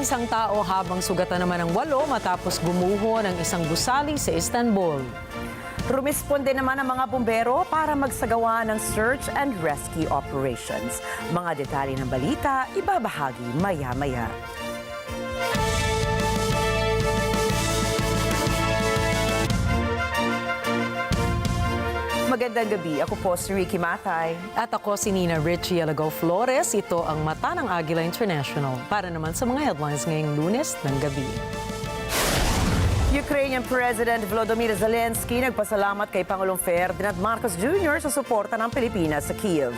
isang tao habang sugatan naman ng 8 matapos gumuho ng isang gusali sa Istanbul. Rumisponde naman ang mga bumbero para magsagawa ng search and rescue operations. Mga detalye ng balita, ibabahagi maya-maya. Magandang gabi. Ako po si Ricky Matay. At ako si Nina Richie Alago Flores. Ito ang Mata ng Agila International para naman sa mga headlines ngayong Lunes ng gabi. Ukrainian President Volodymyr Zelensky nagpasalamat kay Pangulong Ferdinand Marcos Jr. sa suporta ng Pilipinas sa Kiev.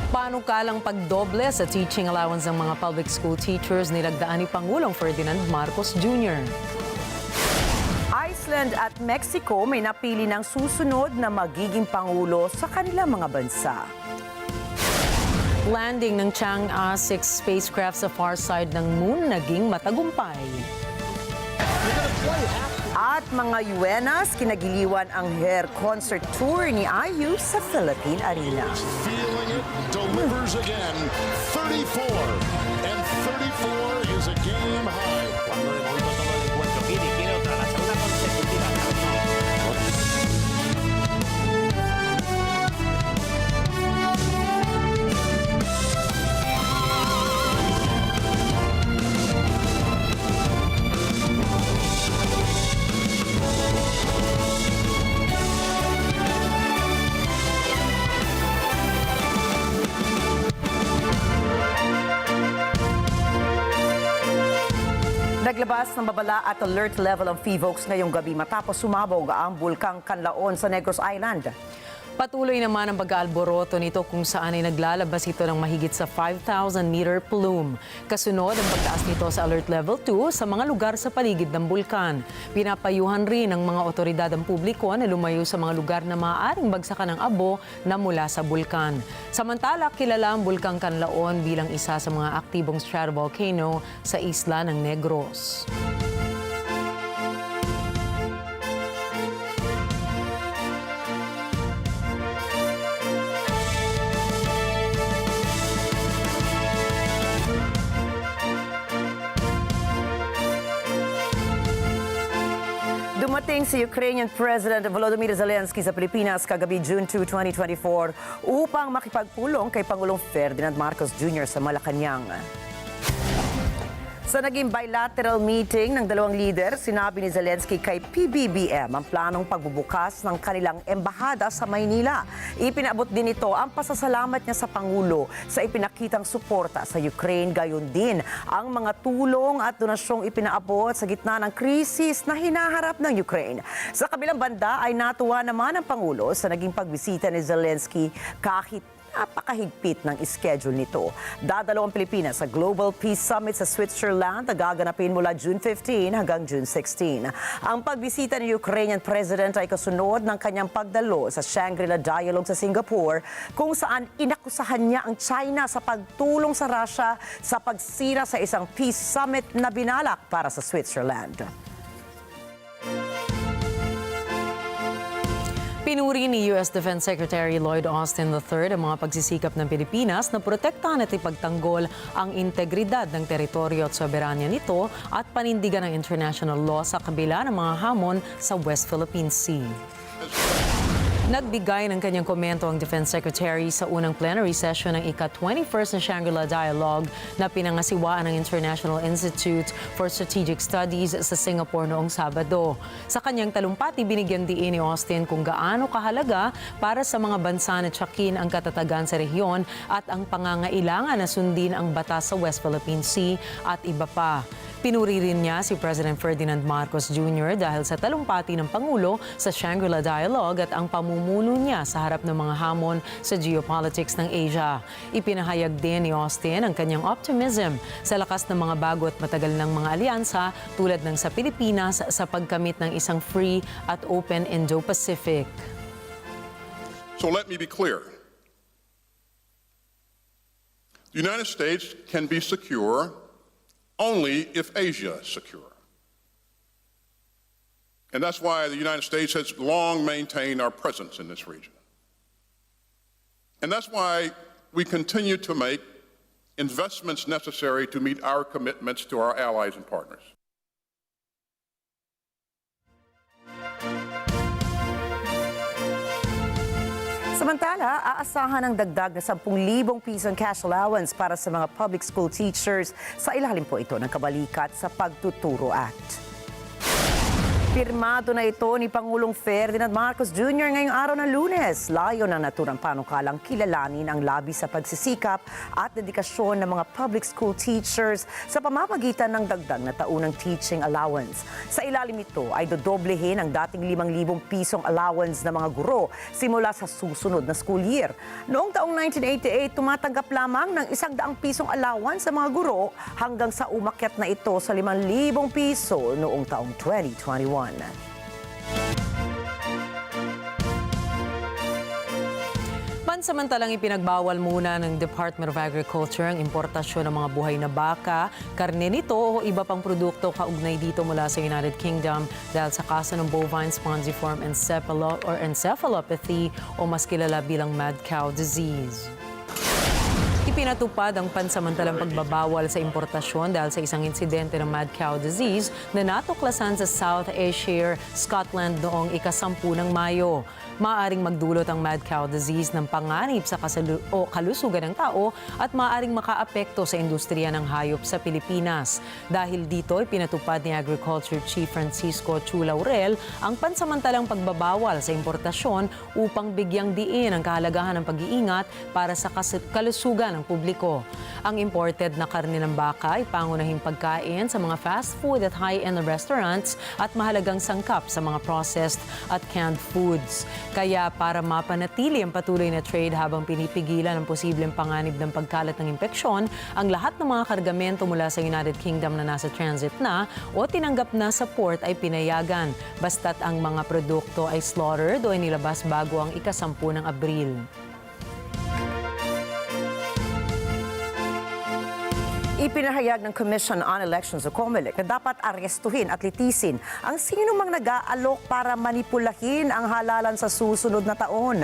Panukalang pagdoble sa teaching allowance ng mga public school teachers nilagdaan ni Pangulong Ferdinand Marcos Jr. Iceland at Mexico may napili ng susunod na magiging pangulo sa kanilang mga bansa. Landing ng Chang'e 6 spacecraft sa far side ng moon naging matagumpay. At mga Yuenas, kinagiliwan ang hair concert tour ni IU sa Philippine Arena. Feeling it, delivers again. 34 and 34 is a game high. Cuando de momento toma el encuentro Piri quiere otra, la segunda consecutiva. Naglabas ng babala at alert level ang PHIVOLCS ngayong gabi matapos sumabog ang bulkang Canlaon sa Negros Island. Patuloy naman ang pag-aalboroto nito kung saan ay naglalabas ito ng mahigit sa 5,000-meter plume. Kasunod ang pagtaas nito sa Alert Level 2 sa mga lugar sa paligid ng bulkan. Pinapayuhan rin ng mga otoridad ang publiko na lumayo sa mga lugar na maaaring bagsakan ng abo na mula sa bulkan. Samantala, kilala ang bulkang Canlaon bilang isa sa mga aktibong stratovolcano sa isla ng Negros. Dumating si Ukrainian President Volodymyr Zelensky sa Pilipinas kagabi June 2, 2024 upang makipagpulong kay Pangulong Ferdinand Marcos Jr. sa Malacanang. Sa naging bilateral meeting ng dalawang leader, sinabi ni Zelensky kay PBBM ang planong pagbubukas ng kanilang embahada sa Maynila. Ipinabot din ito ang pasasalamat niya sa Pangulo sa ipinakitang suporta sa Ukraine, gayon din ang mga tulong at donasyong ipinaabot sa gitna ng krisis na hinaharap ng Ukraine. Sa kabilang banda ay natuwa naman ang Pangulo sa naging pagbisita ni Zelensky kahit napakahigpit ng schedule nito. Dadalo ang Pilipinas sa Global Peace Summit sa Switzerland na gaganapin mula June 15 hanggang June 16. Ang pagbisita ni Ukrainian President ay kasunod ng kanyang pagdalo sa Shangri-La Dialogue sa Singapore kung saan inakusahan niya ang China sa pagtulong sa Russia sa pagsira sa isang peace summit na binalak para sa Switzerland. Pinuri ni U.S. Defense Secretary Lloyd Austin III ang mga pagsisikap ng Pilipinas na protektahan at ipagtanggol ang integridad ng teritoryo at soberanya nito at panindigan ng international law sa kabila ng mga hamon sa West Philippine Sea. Nagbigay ng kanyang komento ang Defense Secretary sa unang plenary session ng ika-21st na Shangri-La Dialogue na pinangasiwaan ng International Institute for Strategic Studies sa Singapore noong Sabado. Sa kanyang talumpati, binigyan diin ni Austin kung gaano kahalaga para sa mga bansa na tiyakin ang katatagan sa rehiyon at ang pangangailangan na sundin ang batas sa West Philippine Sea at iba pa. Pinuri rin niya si President Ferdinand Marcos Jr. dahil sa talumpati ng Pangulo sa Shangri-La Dialogue at ang pamumuno niya sa harap ng mga hamon sa geopolitics ng Asia. Ipinahayag din ni Austin ang kanyang optimism sa lakas ng mga bago at matagal ng mga alyansa tulad ng sa Pilipinas sa pagkamit ng isang free at open Indo-Pacific. So let me be clear. The United States can be secure only if Asia is secure. And that's why the United States has long maintained our presence in this region. And that's why we continue to make investments necessary to meet our commitments to our allies and partners. Samantala, aasahan ng dagdag na 10,000 pisong cash allowance para sa mga public school teachers sa ilalim po ito ng Kabalikat sa Pagtuturo Act. Pirmado na ito ni Pangulong Ferdinand Marcos Jr. ngayong araw ng Lunes. Layo ng naturang panukalang kilalanin ang labis sa pagsisikap at dedikasyon ng mga public school teachers sa pamamagitan ng dagdag na taunang teaching allowance. Sa ilalim ito ay dodoblehin ang dating 5,000 pisong allowance ng mga guro simula sa susunod na school year. Noong taong 1988, tumatanggap lamang ng 100 pisong allowance sa mga guro hanggang sa umakyat na ito sa 5,000 piso noong taong 2021. Pansamantalang ipinagbawal muna ng Department of Agriculture ang importasyon ng mga buhay na baka, karne nito o iba pang produkto kaugnay dito mula sa United Kingdom dahil sa kaso ng bovine spongiform encephalopathy o mas kilala bilang mad cow disease. Ipinatupad ang pansamantalang pagbabawal sa importasyon dahil sa isang insidente ng mad cow disease na natuklasan sa South Ayrshire, Scotland noong ika-10 ng Mayo. Maaaring magdulot ang mad cow disease ng panganib sa kalusugan ng tao at maaaring makaapekto sa industriya ng hayop sa Pilipinas. Dahil dito, ipinatupad ni Agriculture Chief Francisco Chu Laurel ang pansamantalang pagbabawal sa importasyon upang bigyang diin ang kahalagahan ng pag-iingat para sa kalusugan ng publiko. Ang imported na karne ng baka ay pangunahing pagkain sa mga fast food at high-end restaurants at mahalagang sangkap sa mga processed at canned foods. Kaya para mapanatili ang patuloy na trade habang pinipigilan ang posibleng panganib ng pagkalat ng impeksyon, ang lahat ng mga kargamento mula sa United Kingdom na nasa transit na o tinanggap na sa port ay pinayagan, basta't ang mga produkto ay slaughtered o inilabas bago ang ika-10 ng Abril. Ipinahayag ng Commission on Elections o COMELEC na dapat arestuhin at litisin ang sino mang nag-aalok para manipulahin ang halalan sa susunod na taon.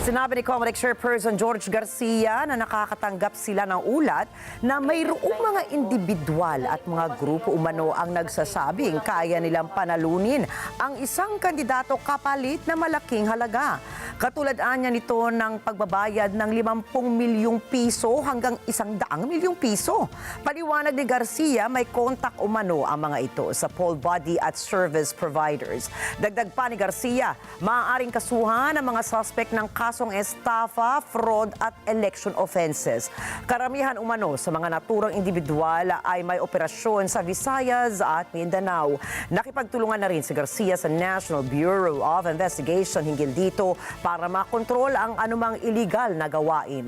Sinabi ni COMELEC Chairperson George Garcia na nakakatanggap sila ng ulat na mayroong mga individual at mga grupo umano ang nagsasabing kaya nilang panalunin ang isang kandidato kapalit na malaking halaga. Katulad anya nito ng pagbabayad ng 50 milyong piso hanggang 100 milyong piso. Paliwanag ni Garcia, may kontak umano ang mga ito sa poll body at service providers. Dagdag pa ni Garcia, maaaring kasuhan ang mga suspect ng kasong estafa, fraud at election offenses. Karamihan umano sa mga naturang individual ay may operasyon sa Visayas at Mindanao. Nakipagtulungan na rin si Garcia sa National Bureau of Investigation hinggil dito para makontrol ang anumang illegal na gawain.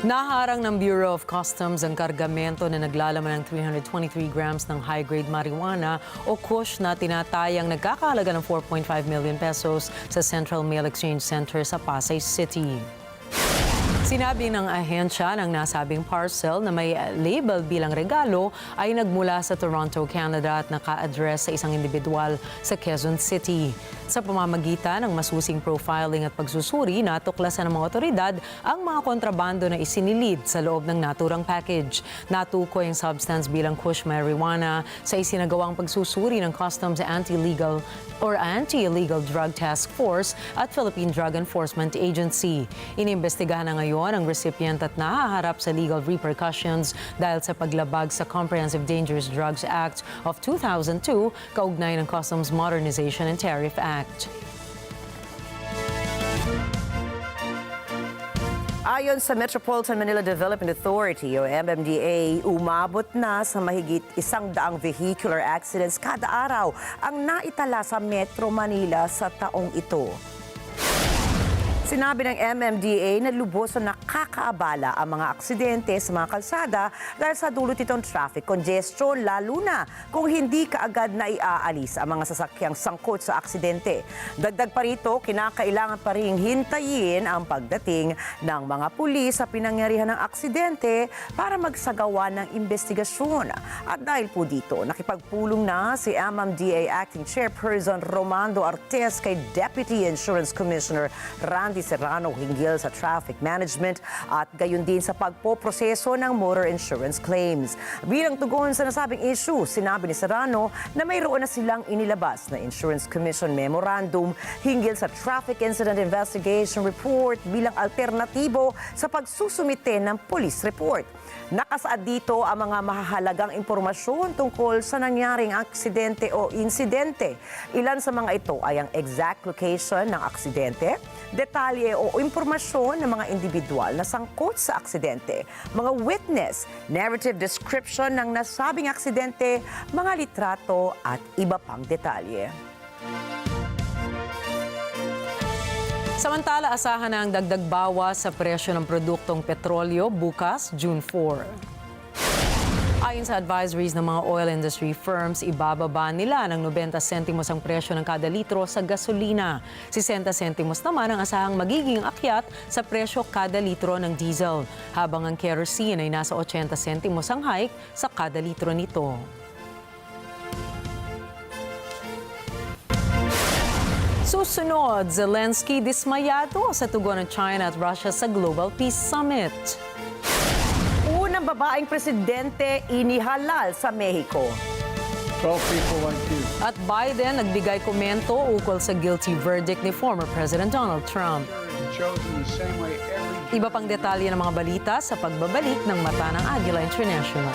Naharang ng Bureau of Customs ang kargamento na naglalaman ng 323 grams ng high-grade marijuana o kush na tinatayang nagkakahalaga ng 4.5 million pesos sa Central Mail Exchange Center sa Pasay City. Sinabi ng ahensya ng nasabing parcel na may label bilang regalo ay nagmula sa Toronto, Canada at naka-address sa isang individual sa Quezon City. Sa pamamagitan ng masusing profiling at pagsusuri, natuklasan ng mga otoridad ang mga kontrabando na isinilid sa loob ng naturang package. Natukoy ang substance bilang kush marijuana sa isinagawang pagsusuri ng Customs Anti-Illegal Drug Task Force at Philippine Drug Enforcement Agency. Inimbestigahan na ngayon ang recipient at nahaharap sa legal repercussions dahil sa paglabag sa Comprehensive Dangerous Drugs Act of 2002 kaugnay ng Customs Modernization and Tariff Act. Ayon sa Metropolitan Manila Development Authority o MMDA, umabot na sa mahigit 100 vehicular accidents kada araw ang naitala sa Metro Manila sa taong ito. Sinabi ng MMDA na lubos na nakakaabala ang mga aksidente sa mga kalsada dahil sa dulot itong traffic congestion, lalo na kung hindi kaagad na iaalis ang mga sasakyang sangkot sa aksidente. Dagdag pa rito, kinakailangan pa rin hintayin ang pagdating ng mga pulis sa pinangyarihan ng aksidente para magsagawa ng investigasyon. At dahil po dito, nakipagpulong na si MMDA Acting Chairperson Romando Artes kay Deputy Insurance Commissioner Randy Serrano hinggil sa traffic management at gayon din sa pagpoproseso ng motor insurance claims. Bilang tugon sa nasabing issue, sinabi ni Serrano na mayroon na silang inilabas na Insurance Commission Memorandum hinggil sa Traffic Incident Investigation Report bilang alternatibo sa pagsusumite ng police report. Nakasaad dito ang mga mahahalagang impormasyon tungkol sa nangyaring aksidente o insidente. Ilan sa mga ito ay ang exact location ng aksidente, detalye o impormasyon ng mga individual na sangkot sa aksidente, mga witness, narrative description ng nasabing aksidente, mga litrato at iba pang detalye. Samantala, asahan na ang dagdag bawas sa presyo ng produktong petrolyo bukas, June 4. Ayon sa advisories ng mga oil industry firms, ibababa nila ng 90 sentimos ang presyo ng kada litro sa gasolina. 60 sentimos naman ang asahang magiging akyat sa presyo kada litro ng diesel, habang ang kerosene ay nasa 80 sentimos ang hike sa kada litro nito. Susunod, Zelensky dismayado sa tugon ng China at Russia sa Global Peace Summit. Unang babaeng presidente inihalal sa Mexico. 12 people like you. At Biden nagbigay komento ukol sa guilty verdict ni former President Donald Trump. Chosen the same way every Iba pang detalye ng mga balita sa pagbabalik ng Mata ng Agila International.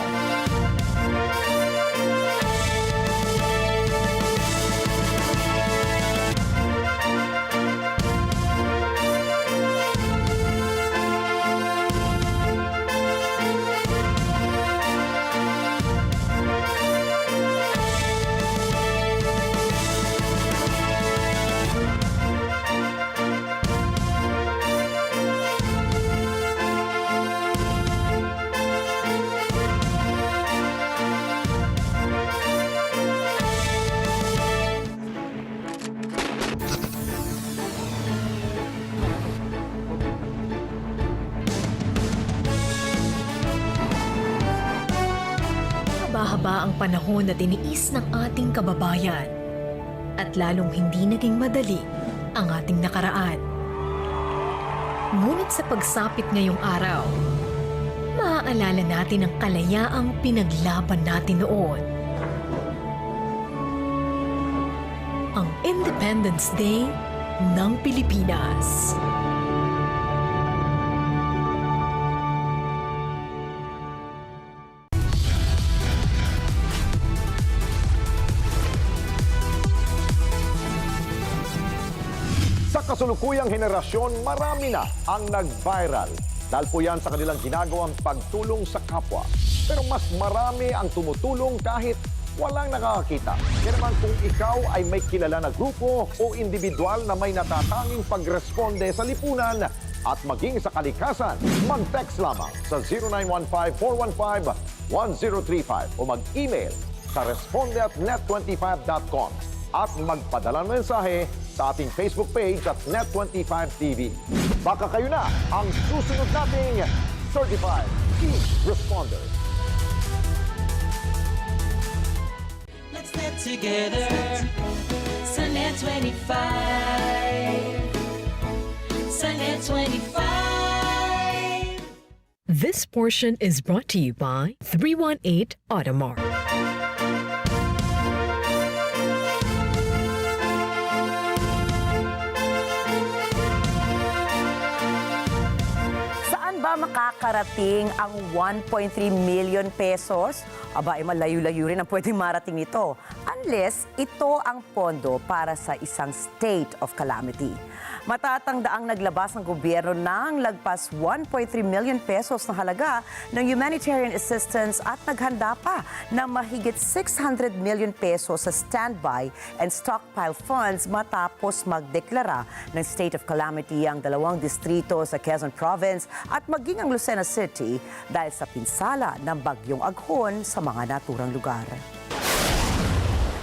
Haba-haba ang panahon na tiniis ng ating kababayan at lalong hindi naging madali ang ating nakaraan. Ngunit sa pagsapit ngayong araw, maaalala natin ang kalayaang pinaglaban natin noon. Ang Independence Day ng Pilipinas. Sa kasulukuyang henerasyon, marami na ang nag-viral. Dahil po yan sa kanilang ginagawang pagtulong sa kapwa. Pero mas marami ang tumutulong kahit walang nakakakita. Kaya naman kung ikaw ay may kilala na grupo o individual na may natatanging pagresponde sa lipunan at maging sa kalikasan, mag-text lamang sa 0915-415-1035 o mag-email sa responde@net25.com at magpadala ng mensahe sa ating Facebook page at Net25TV. Baka kayo na ang susunod nating Certified Key Responder. Let's net together sa Net25. Sa Net25. This portion is brought to you by 318 Automart. Makakarating ang 1.3 million pesos? Aba, malayo-layo rin ang pwedeng marating nito. Unless ito ang pondo para sa isang state of calamity. Matatangdaang naglabas ng gobyerno ng lagpas 1.3 million pesos na halaga ng humanitarian assistance at naghanda pa ng mahigit 600 million pesos sa standby and stockpile funds matapos magdeklara ng state of calamity ang dalawang distrito sa Quezon Province at maging ang Lucena City dahil sa pinsala ng bagyong Aghon sa mga naturang lugar.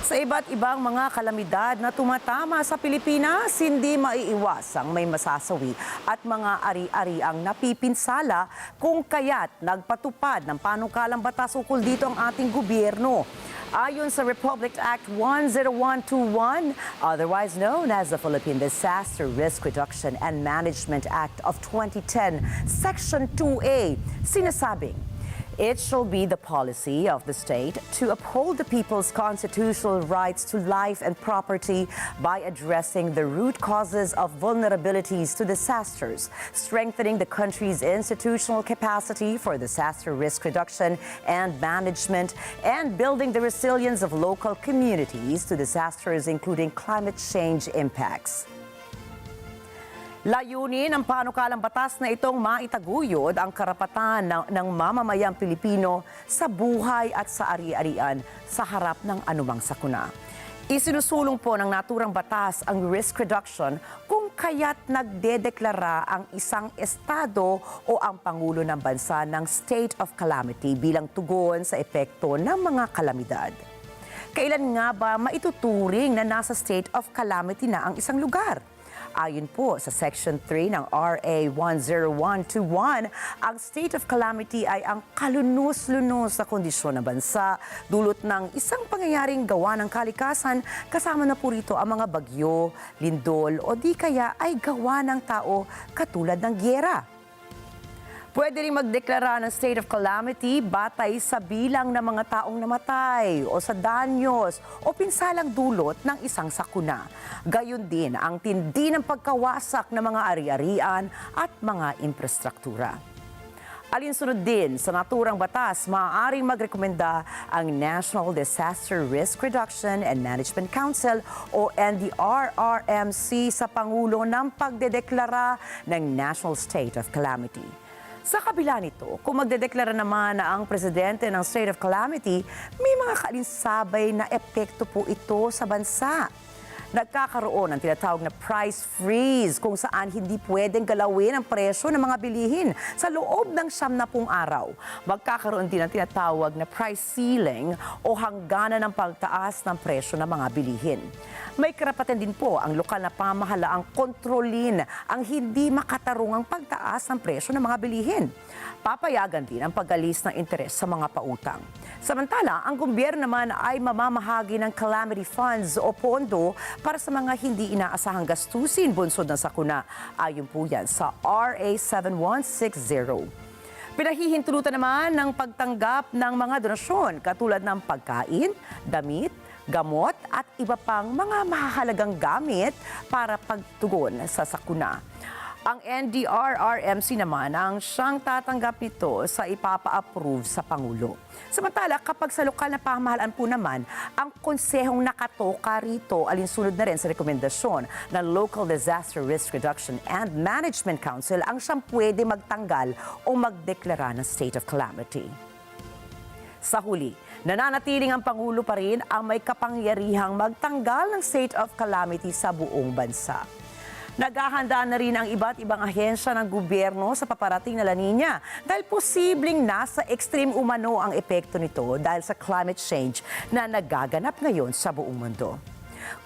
Sa iba't ibang mga kalamidad na tumatama sa Pilipinas, hindi maiiwasang may masasawi at mga ari-ariang napipinsala kung kaya't nagpatupad ng panukalang batas ukol dito ang ating gobyerno. Ayon sa Republic Act 10121, otherwise known as the Philippine Disaster Risk Reduction and Management Act of 2010, Section 2A, sinasabing, it shall be the policy of the state to uphold the people's constitutional rights to life and property by addressing the root causes of vulnerabilities to disasters, strengthening the country's institutional capacity for disaster risk reduction and management, and building the resilience of local communities to disasters, including climate change impacts. Layunin ng panukalang batas na itong maitaguyod ang karapatan ng mamamayang Pilipino sa buhay at sa ari-arian sa harap ng anumang sakuna. Isinusulong po ng naturang batas ang risk reduction kung kaya't nagdedeklara ang isang estado o ang Pangulo ng bansa ng state of calamity bilang tugon sa epekto ng mga kalamidad. Kailan nga ba maituturing na nasa state of calamity na ang isang lugar? Ayon po sa Section 3 ng RA 10121, ang state of calamity ay ang kalunos-lunos na kondisyon ng bansa dulot ng isang pangyayaring gawa ng kalikasan, kasama na po rito ang mga bagyo, lindol o di kaya ay gawa ng tao katulad ng gyera. Pwede rin magdeklara ng state of calamity batay sa bilang ng mga taong namatay o sa danyos o pinsalang dulot ng isang sakuna. Gayon din ang tindi ng pagkawasak ng mga ari-arian at mga infrastruktura. Alinsunod din sa naturang batas, maaaring magrekomenda ang National Disaster Risk Reduction and Management Council o NDRRMC sa Pangulo ng pagdedeklara ng National State of Calamity. Sa kabila nito, kung magdedeklara naman na ang presidente ng state of calamity, may mga kalinsabay na epekto po ito sa bansa. Nagkakaroon ng tinatawag na price freeze kung saan hindi pwedeng galawin ang presyo ng mga bilihin sa loob ng 90 araw. Magkakaroon din ng tinatawag na price ceiling o hangganan ng pagtaas ng presyo ng mga bilihin. May karapatan din po ang lokal na pamahalaang kontrolin ang hindi makatarungang pagtaas ng presyo ng mga bilihin. Papayagan din ang pag-alis ng interes sa mga pautang. Samantala, ang gobyerno naman ay mamamahagi ng calamity funds o pondo para sa mga hindi inaasahang gastusin bunsod ng sakuna. Ayon po yan sa RA 7160. Pinahihintulutan naman ng pagtanggap ng mga donasyon katulad ng pagkain, damit, gamot at iba pang mga mahalagang gamit para pagtugon sa sakuna. Ang NDRRMC naman ang siyang tatanggap nito sa ipapa-approve sa Pangulo. Samantala, kapag sa lokal na pamahalaan po naman, ang konsehong nakatoka rito alinsunod na rin sa rekomendasyon ng Local Disaster Risk Reduction and Management Council ang siyang pwede magtanggal o magdeklara ng state of calamity. Sa huli, nananatiling ang Pangulo pa rin ang may kapangyarihang magtanggal ng state of calamity sa buong bansa. Naghahanda na rin ang iba't ibang ahensya ng gobyerno sa paparating na La Nina dahil posibleng nasa extreme umano ang epekto nito dahil sa climate change na nagaganap ngayon sa buong mundo.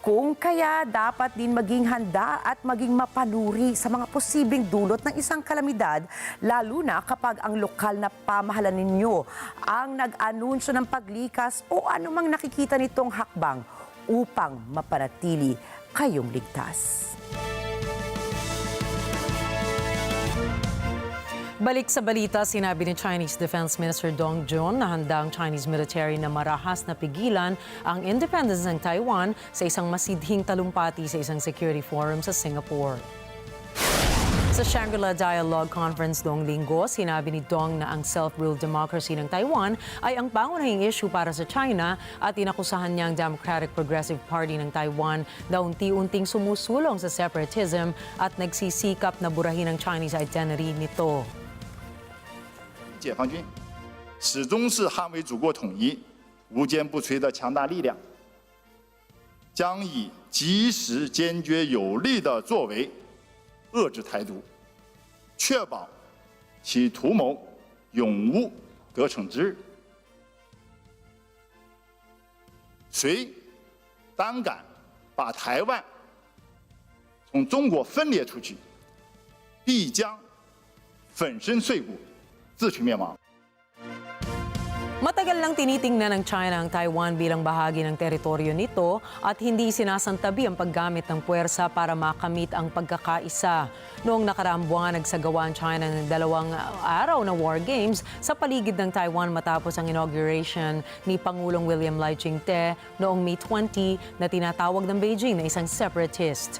Kung kaya dapat din maging handa at maging mapanuri sa mga posibleng dulot ng isang kalamidad, lalo na kapag ang lokal na pamahalaan ninyo ang nag-anunsyo ng paglikas o anumang nakikita nitong hakbang upang mapanatili kayong ligtas. Balik sa balita, sinabi ni Chinese Defense Minister Dong Jun na handa ang Chinese military na marahas na pigilan ang independence ng Taiwan sa isang masidhing talumpati sa isang security forum sa Singapore. Sa Shangri-La Dialogue Conference noong linggo, sinabi ni Dong na ang self-ruled democracy ng Taiwan ay ang pangunahing issue para sa China at inakusahan niya ang Democratic Progressive Party ng Taiwan na unti-unting sumusulong sa separatism at nagsisikap na burahin ang Chinese identity nito. 解放军始终是捍卫祖国统一、无坚不摧的强大力量，将以及时、坚决、有力的作为遏制台独，确保其图谋永无得逞之日。谁胆敢把台湾从中国分裂出去，必将粉身碎骨，自取灭亡。Matagal nang tinitingnan ng China ang Taiwan bilang bahagi ng teritoryo nito at hindi sinasantabi ang paggamit ng puwersa para makamit ang pagkakaisa. Noong nakaraang buwan, nagsagawa ang China ng 2 araw na war games sa paligid ng Taiwan matapos ang inauguration ni Pangulong William Lai Ching-te noong May 20 na tinatawag ng Beijing na isang separatist.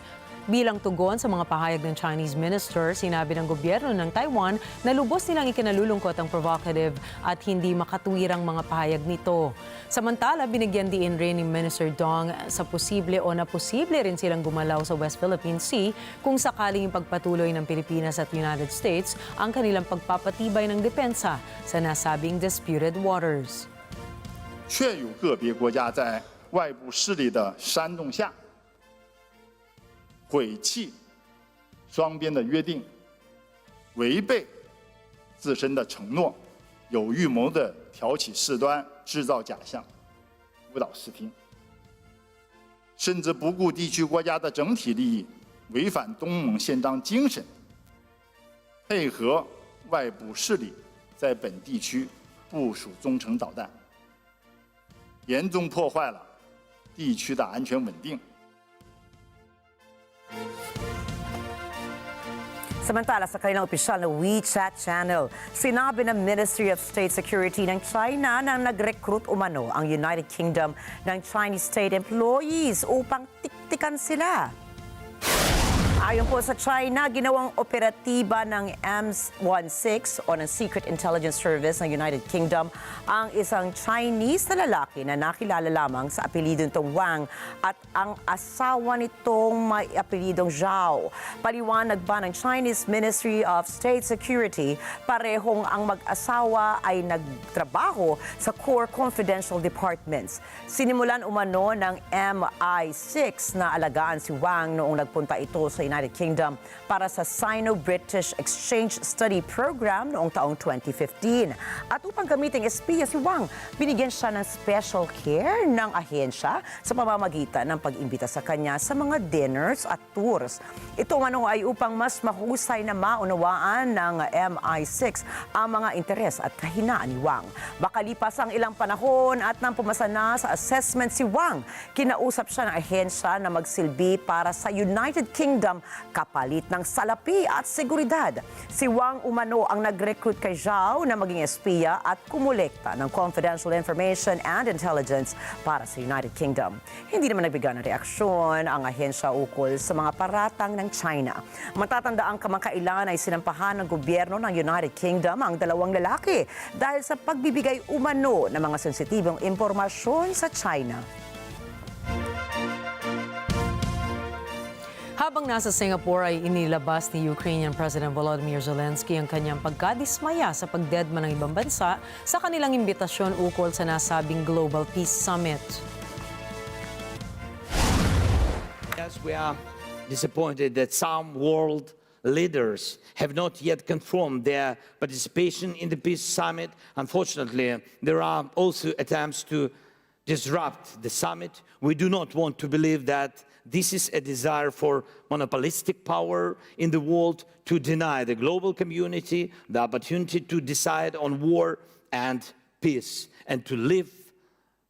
Bilang tugon sa mga pahayag ng Chinese minister, sinabi ng gobyerno ng Taiwan na lubos nilang ikinalulungkot ang provocative at hindi makatuwirang mga pahayag nito. Samantala, binigyan diin rin ni Minister Dong sa posible o na posible rin silang gumalaw sa West Philippine Sea kung sakaling ipagpatuloy ng Pilipinas at United States ang kanilang pagpapatibay ng depensa sa nasabing disputed waters. 确有个别国家在外部势力的煽动下， 毁弃双边的约定，违背自身的承诺，有预谋地挑起事端，制造假象，误导视听，甚至不顾地区国家的整体利益，违反东盟宪章精神，配合外部势力在本地区部署中程导弹，严重破坏了地区的安全稳定。 Samantala, sa kanilang opisyal na WeChat channel, sinabi ng Ministry of State Security ng China na nag-recruit umano ang United Kingdom ng Chinese state employees upang tiktikan sila. Ayon po sa China, ginawang operatiba ng M16 o ng Secret Intelligence Service ng United Kingdom ang isang Chinese na lalaki na nakilala lamang sa apelidong Wang at ang asawa nitong may apelidong Zhao. Paliwanag ba ng Chinese Ministry of State Security, parehong ang mag-asawa ay nagtrabaho sa core confidential departments. Sinimulan umano ng MI6 na alagaan si Wang noong nagpunta ito sa United Kingdom para sa Sino-British Exchange Study Program noong taong 2015. At upang gamiting espiya si Wang, binigyan siya ng special care ng ahensya sa pamamagitan ng pag-imbita sa kanya sa mga dinners at tours. Ito manong ay upang mas mahusay na maunawaan ng MI6 ang mga interes at kahinaan ni Wang. Makalipas ang ilang panahon at nang pumasa na sa assessment si Wang, kinausap siya ng ahensya na magsilbi para sa United Kingdom kapalit ng salapi at seguridad. Si Wang umano ang nag-recruit kay Zhao na maging espiya at kumulekta ng confidential information and intelligence para sa United Kingdom. Hindi naman nagbigay ng reaksyon ang ahensya ukol sa mga paratang ng China. Matatanda ang kamakailan ay sinampahan ng gobyerno ng United Kingdom ang 2 lalaki dahil sa pagbibigay umano ng mga sensitibong impormasyon sa China. Habang nasa Singapore ay inilabas ni Ukrainian President Volodymyr Zelensky ang kanyang pagkadismaya sa pagdedma ng ibang bansa sa kanilang imbitasyon ukol sa nasabing Global Peace Summit. Yes, we are disappointed that some world leaders have not yet confirmed their participation in the Peace Summit. Unfortunately, there are also attempts to disrupt the summit. We do not want to believe that this is a desire for monopolistic power in the world to deny the global community the opportunity to decide on war and peace and to leave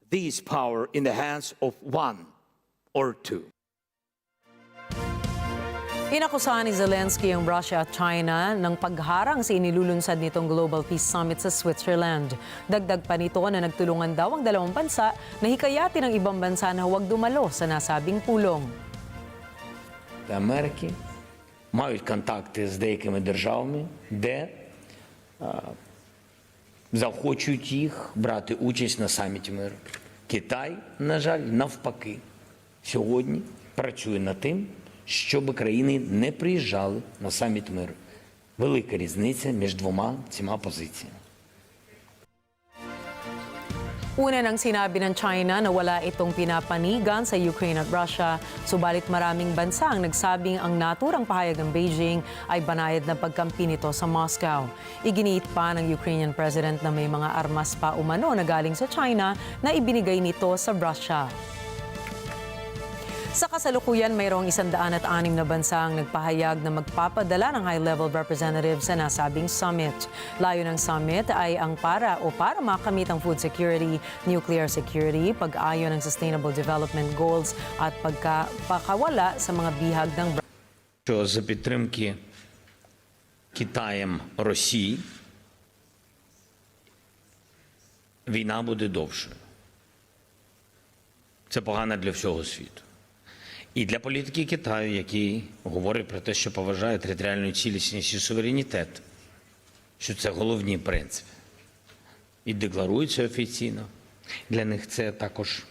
this power in the hands of one or two. Inakusahan ni Zelensky ang Russia at China ng pagharang sa inilulunsad nitong Global Peace Summit sa Switzerland. Dagdag pa nito na nagtulungan daw ang 2 bansa na hikayatin ang ibang bansa na huwag dumalo sa nasabing pulong. Америки мають контакти з деякими державами, де заохочують їх брати участь на саміті миру. Китай, на жаль, навпаки, сьогодні працює над тим, щоб країни не приїжджали на саміт миру. Велика різниця між двома цими позиціями. Una nang sinabi ng China na wala itong pinapanigan sa Ukraine at Russia, subalit maraming bansa ang nagsabing ang naturang pahayag ng Beijing ay banayad na pagkampi nito sa Moscow. Iginiit pa ng Ukrainian President na may mga armas pa umano na galing sa China na ibinigay nito sa Russia. Sa kasalukuyan, mayroong 106 na bansang nagpahayag na magpapadala ng high-level representatives sa nasabing summit. Layo ng summit ay para makamit ang food security, nuclear security, pag-ayon ng sustainable development goals at pagkawala sa mga bihag ng Що за підтримки Китаєм Росії війна буде довшою. Це погано для всього світу. І для політики Китаю, який говорить про те, що поважає територіальну цілісність і суверенітет, що це головні принципи. І декларується офіційно. Для них це також,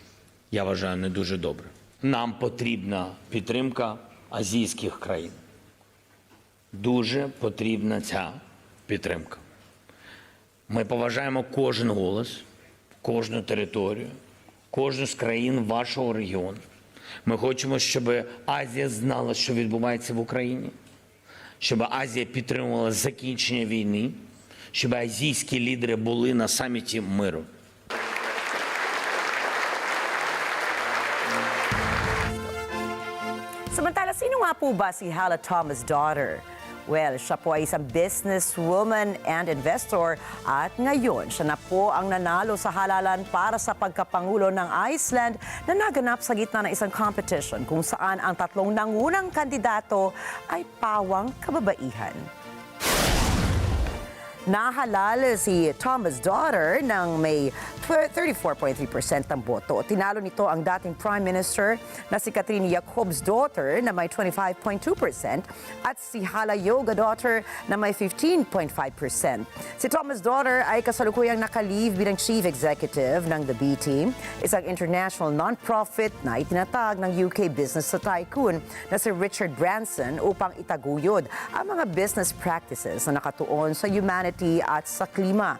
я вважаю, не дуже добре. Нам потрібна підтримка азійських країн. Дуже потрібна ця підтримка. Ми поважаємо кожен голос, кожну територію, кожну з країн вашого регіону. Ми хочемо, щоб Азія знала, що відбувається в Україні, щоб Азія підтримувала закінчення війни, щоб азійські лідери були на саміті миру. Samantala, sino nga po ba si Hala Thomas' daughter? Well, siya po ay isang businesswoman and investor at ngayon siya na po ang nanalo sa halalan para sa pagkapangulo ng Iceland na naganap sa gitna ng isang competition kung saan ang tatlong nangunang kandidato ay pawang kababaihan. Nahalal si Thomas' daughter ng may 34.3% ng boto. Tinalo nito ang dating Prime Minister na si Katrin Jacob's daughter na may 25.2% at si Hala Yoga daughter na may 15.5%. Si Thomas' daughter ay kasalukuyang naka-leave bilang Chief Executive ng The B-Team, isang international non-profit na itinatag ng UK business sa tycoon na si Richard Branson upang itaguyod ang mga business practices na nakatuon sa humanity at sa klima.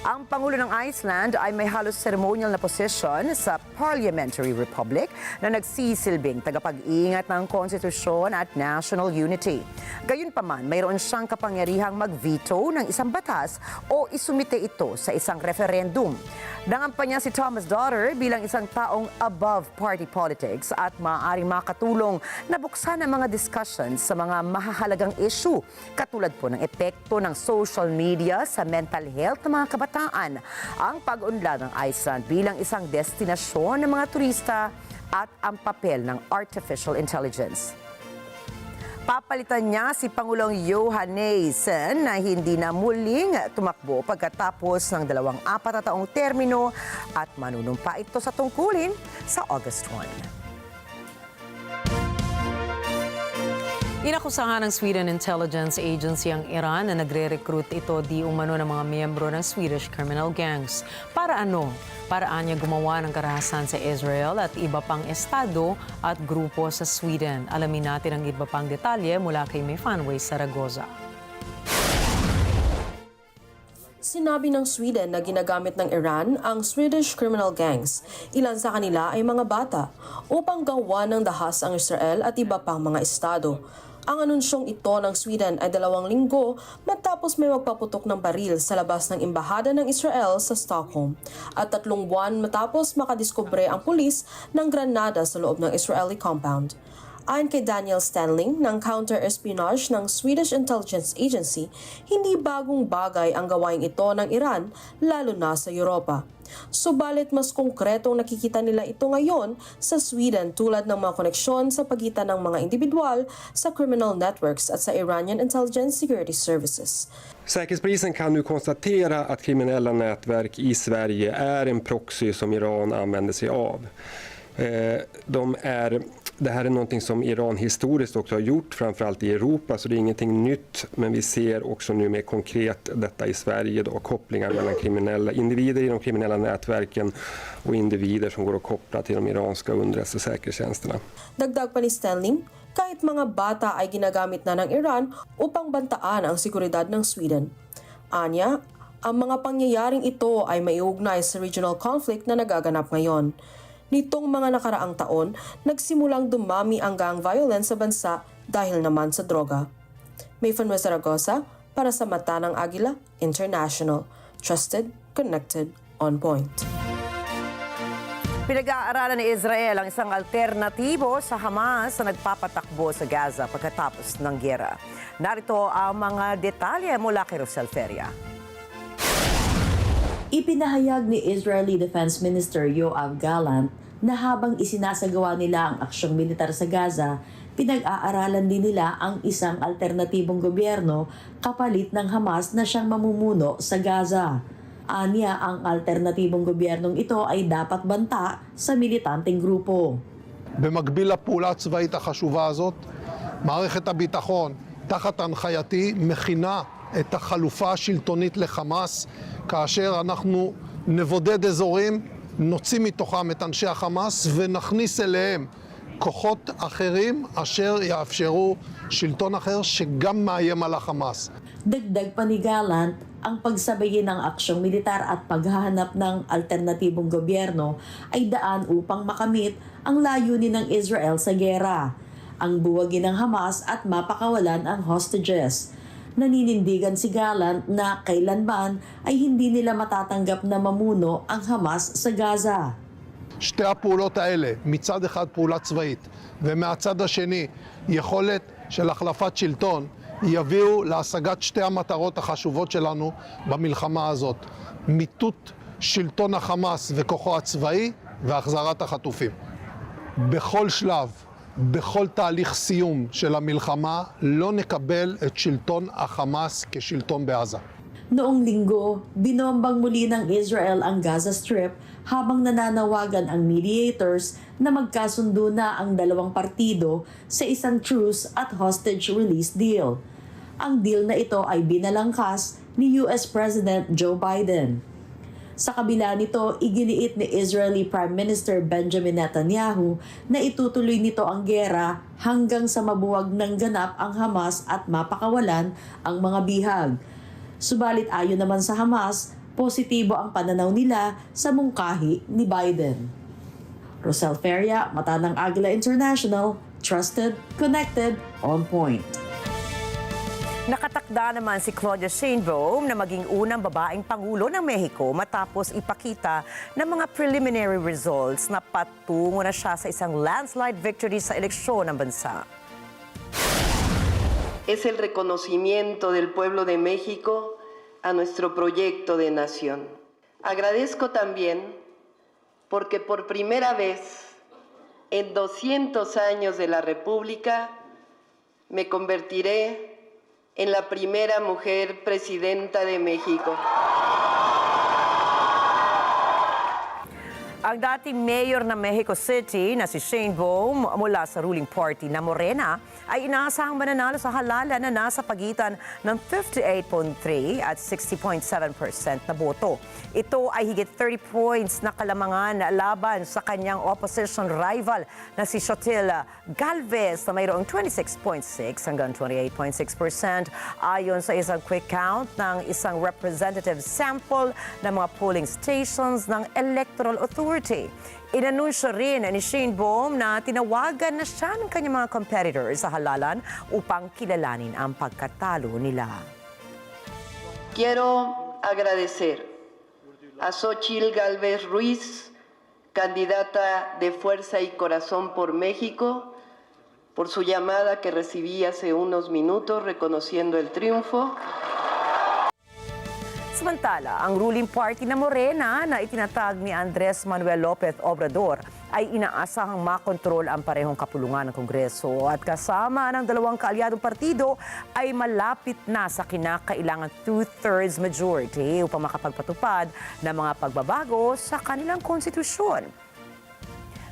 Ang Pangulo ng Iceland ay may halos ceremonial na posisyon sa Parliamentary Republic na nagsisilbing tagapag-ingat ng konstitusyon at national unity. Gayunpaman, mayroon siyang kapangyarihang mag-veto ng isang batas o isumite ito sa isang referendum. Nangampanya si Thomas' daughter bilang isang taong above party politics at maaaring makatulong na buksan ang mga discussions sa mga mahahalagang issue katulad po ng epekto ng social media sa mental health ng mga kabataan, ang pag-unlad ng Iceland bilang isang destinasyon ng mga turista at ang papel ng artificial intelligence. Papalitan niya si Pangulong Johannesson na hindi na muling tumakbo pagkatapos ng 4 na taong termino at manunumpa ito sa tungkulin sa August 1. Inakusahan ng Sweden Intelligence Agency ang Iran na nagre-recruit ito di umano ng mga miyembro ng Swedish criminal gangs. Para ano? Paraan niya gumawa ng karahasan sa Israel at iba pang estado at grupo sa Sweden. Alamin natin ang iba pang detalye mula kay Mayfanway Zaragoza. Sinabi ng Sweden na ginagamit ng Iran ang Swedish criminal gangs, ilan sa kanila ay mga bata, upang gawa ng dahas ang Israel at iba pang mga estado. Ang anunsyong ito ng Sweden ay 2 linggo matapos may magpaputok ng baril sa labas ng embahada ng Israel sa Stockholm at 3 buwan matapos makadiskubre ang pulis ng granada sa loob ng Israeli compound. Ayon kay Daniel Stanling ng counter-espionage ng Swedish Intelligence Agency, hindi bagong bagay ang gawain ito ng Iran, lalo na sa Europa. Subalit mas konkretong nakikita nila ito ngayon sa Sweden tulad ng mga koneksyon sa pagitan ng mga individual sa criminal networks at sa Iranian Intelligence Security Services. Säkerhetspolisen kan nu konstatera att kriminella nätverk i Sverige är en proxy som Iran använder sig av. Det här är någonting som Iran historiskt också har gjort, framförallt i Europa, så det är ingenting nytt. Men vi ser också nu mer konkret detta i Sverige, då, kopplingar mellan kriminella individer i de kriminella nätverken och individer som går att koppla till de iranska underrättelsesäkerhetstjänsterna. Dagdag pa ni Stanley, kahit mga bata ay ginagamit na ng Iran upang bantaan ang seguridad ng Sweden. Anya, ang mga pangyayaring ito ay maiugnay sa regional conflict na nagaganap ngayon. Nitong mga nakaraang taon, nagsimulang dumami ang gang violence sa bansa dahil naman sa droga. Mayfanway Zaragoza para sa Mata ng Agila International. Trusted, connected, on point. Pinag-aaralan ni Israel ang isang alternatibo sa Hamas na nagpapatakbo sa Gaza pagkatapos ng giyera. Narito ang mga detalye mula kay Rosel Feria. Ipinahayag ni Israeli Defense Minister Yoav Gallant na habang isinasagawa nila ang aksyong militar sa Gaza, pinag-aaralan din nila ang isang alternatibong gobyerno kapalit ng Hamas na siyang mamumuno sa Gaza. Anya, ang alternatibong gobyernong ito ay dapat banta sa militanteng grupo. במקביל לפעולה הצבאית החשובה הזאת, מערכת הביטחון תחת הנחייתי מכינה את החלופה השלטונית לחמאס, כאשר אנחנו נבודד אזורים, נוציא מתוכם את אנשי החמאס ונכניס אליהם כוחות אחרים אשר יאפשרו שלטון אחר שגם מאיים על החמאס. Dagdag pa ni Gallant, ang pagsabayin ng aksyong militar at paghahanap ng alternatibong gobyerno ay daan upang makamit ang layunin ng Israel sa giyera, ang buwagin ng Hamas at mapakawalan ang hostages. Naninindigan si Gallant na kailanman ay hindi nila matatanggap na mamuno ang Hamas sa Gaza. שתי הפעולות האלה, מצד אחד פעולה צבאית ומהצד השני יכולת של החלפת שלטון, יביאו להשגת שתי המטרות החשובות שלנו במלחמה הזאת, מיטוט שלטון החמאס וכוחו הצבאי והחזרת החטופים. בכל שלב, בכל תהליך סיום של המלחמה, לא נקבל את שלטון החמאס כשלטון בעזה. Noong linggo, binombang muli ng Israel ang Gaza Strip habang nananawagan ang mediators na magkasundo na ang dalawang partido sa isang truce at hostage release deal. Ang deal na ito ay binalangkas ni US President Joe Biden. Sa kabila nito, iginiit ni Israeli Prime Minister Benjamin Netanyahu na itutuloy nito ang giyera hanggang sa mabuwag ng ganap ang Hamas at mapakawalan ang mga bihag. Subalit ayon naman sa Hamas, positibo ang pananaw nila sa mungkahi ni Biden. Rosel Feria, mata ng Agila International, trusted, connected, on point. Nakatakda naman si Claudia Sheinbaum na maging unang babaeng Pangulo ng Mexico matapos ipakita ng mga preliminary results na patungo na siya sa isang landslide victory sa eleksyon ng bansa. Es el reconocimiento del pueblo de México a nuestro proyecto de nación. Agradezco también porque por primera vez en 200 años de la República me convertiré en la primera mujer presidenta de México. Ang dating mayor ng Mexico City na si Sheinbaum mula sa ruling party na Morena ay inaasahang mananalo sa halalan na nasa pagitan ng 58.3 at 60.7% na boto. Ito ay higit 30 points na kalamangan laban sa kanyang opposition rival na si Xochitl Galvez na mayroong 26.6 hanggang 28.6% ayon sa isang quick count ng isang representative sample ng mga polling stations ng Electoral Authority. Inanunsyo rin ni Sheinbaum na tinawagan na siya ng kanyang mga competitors sa halalan upang kilalanin ang pagkatalo nila. Quiero agradecer a Xochitl Galvez Ruiz, candidata de Fuerza y Corazón por México, por su llamada que recibí hace unos minutos reconociendo el triunfo. Samantala, ang ruling party na Morena na itinatag ni Andres Manuel Lopez Obrador ay inaasahang makontrol ang parehong kapulungan ng Kongreso at kasama ng dalawang kaalyadong partido ay malapit na sa kinakailangan 2/3 majority upang makapagpatupad ng mga pagbabago sa kanilang konstitusyon.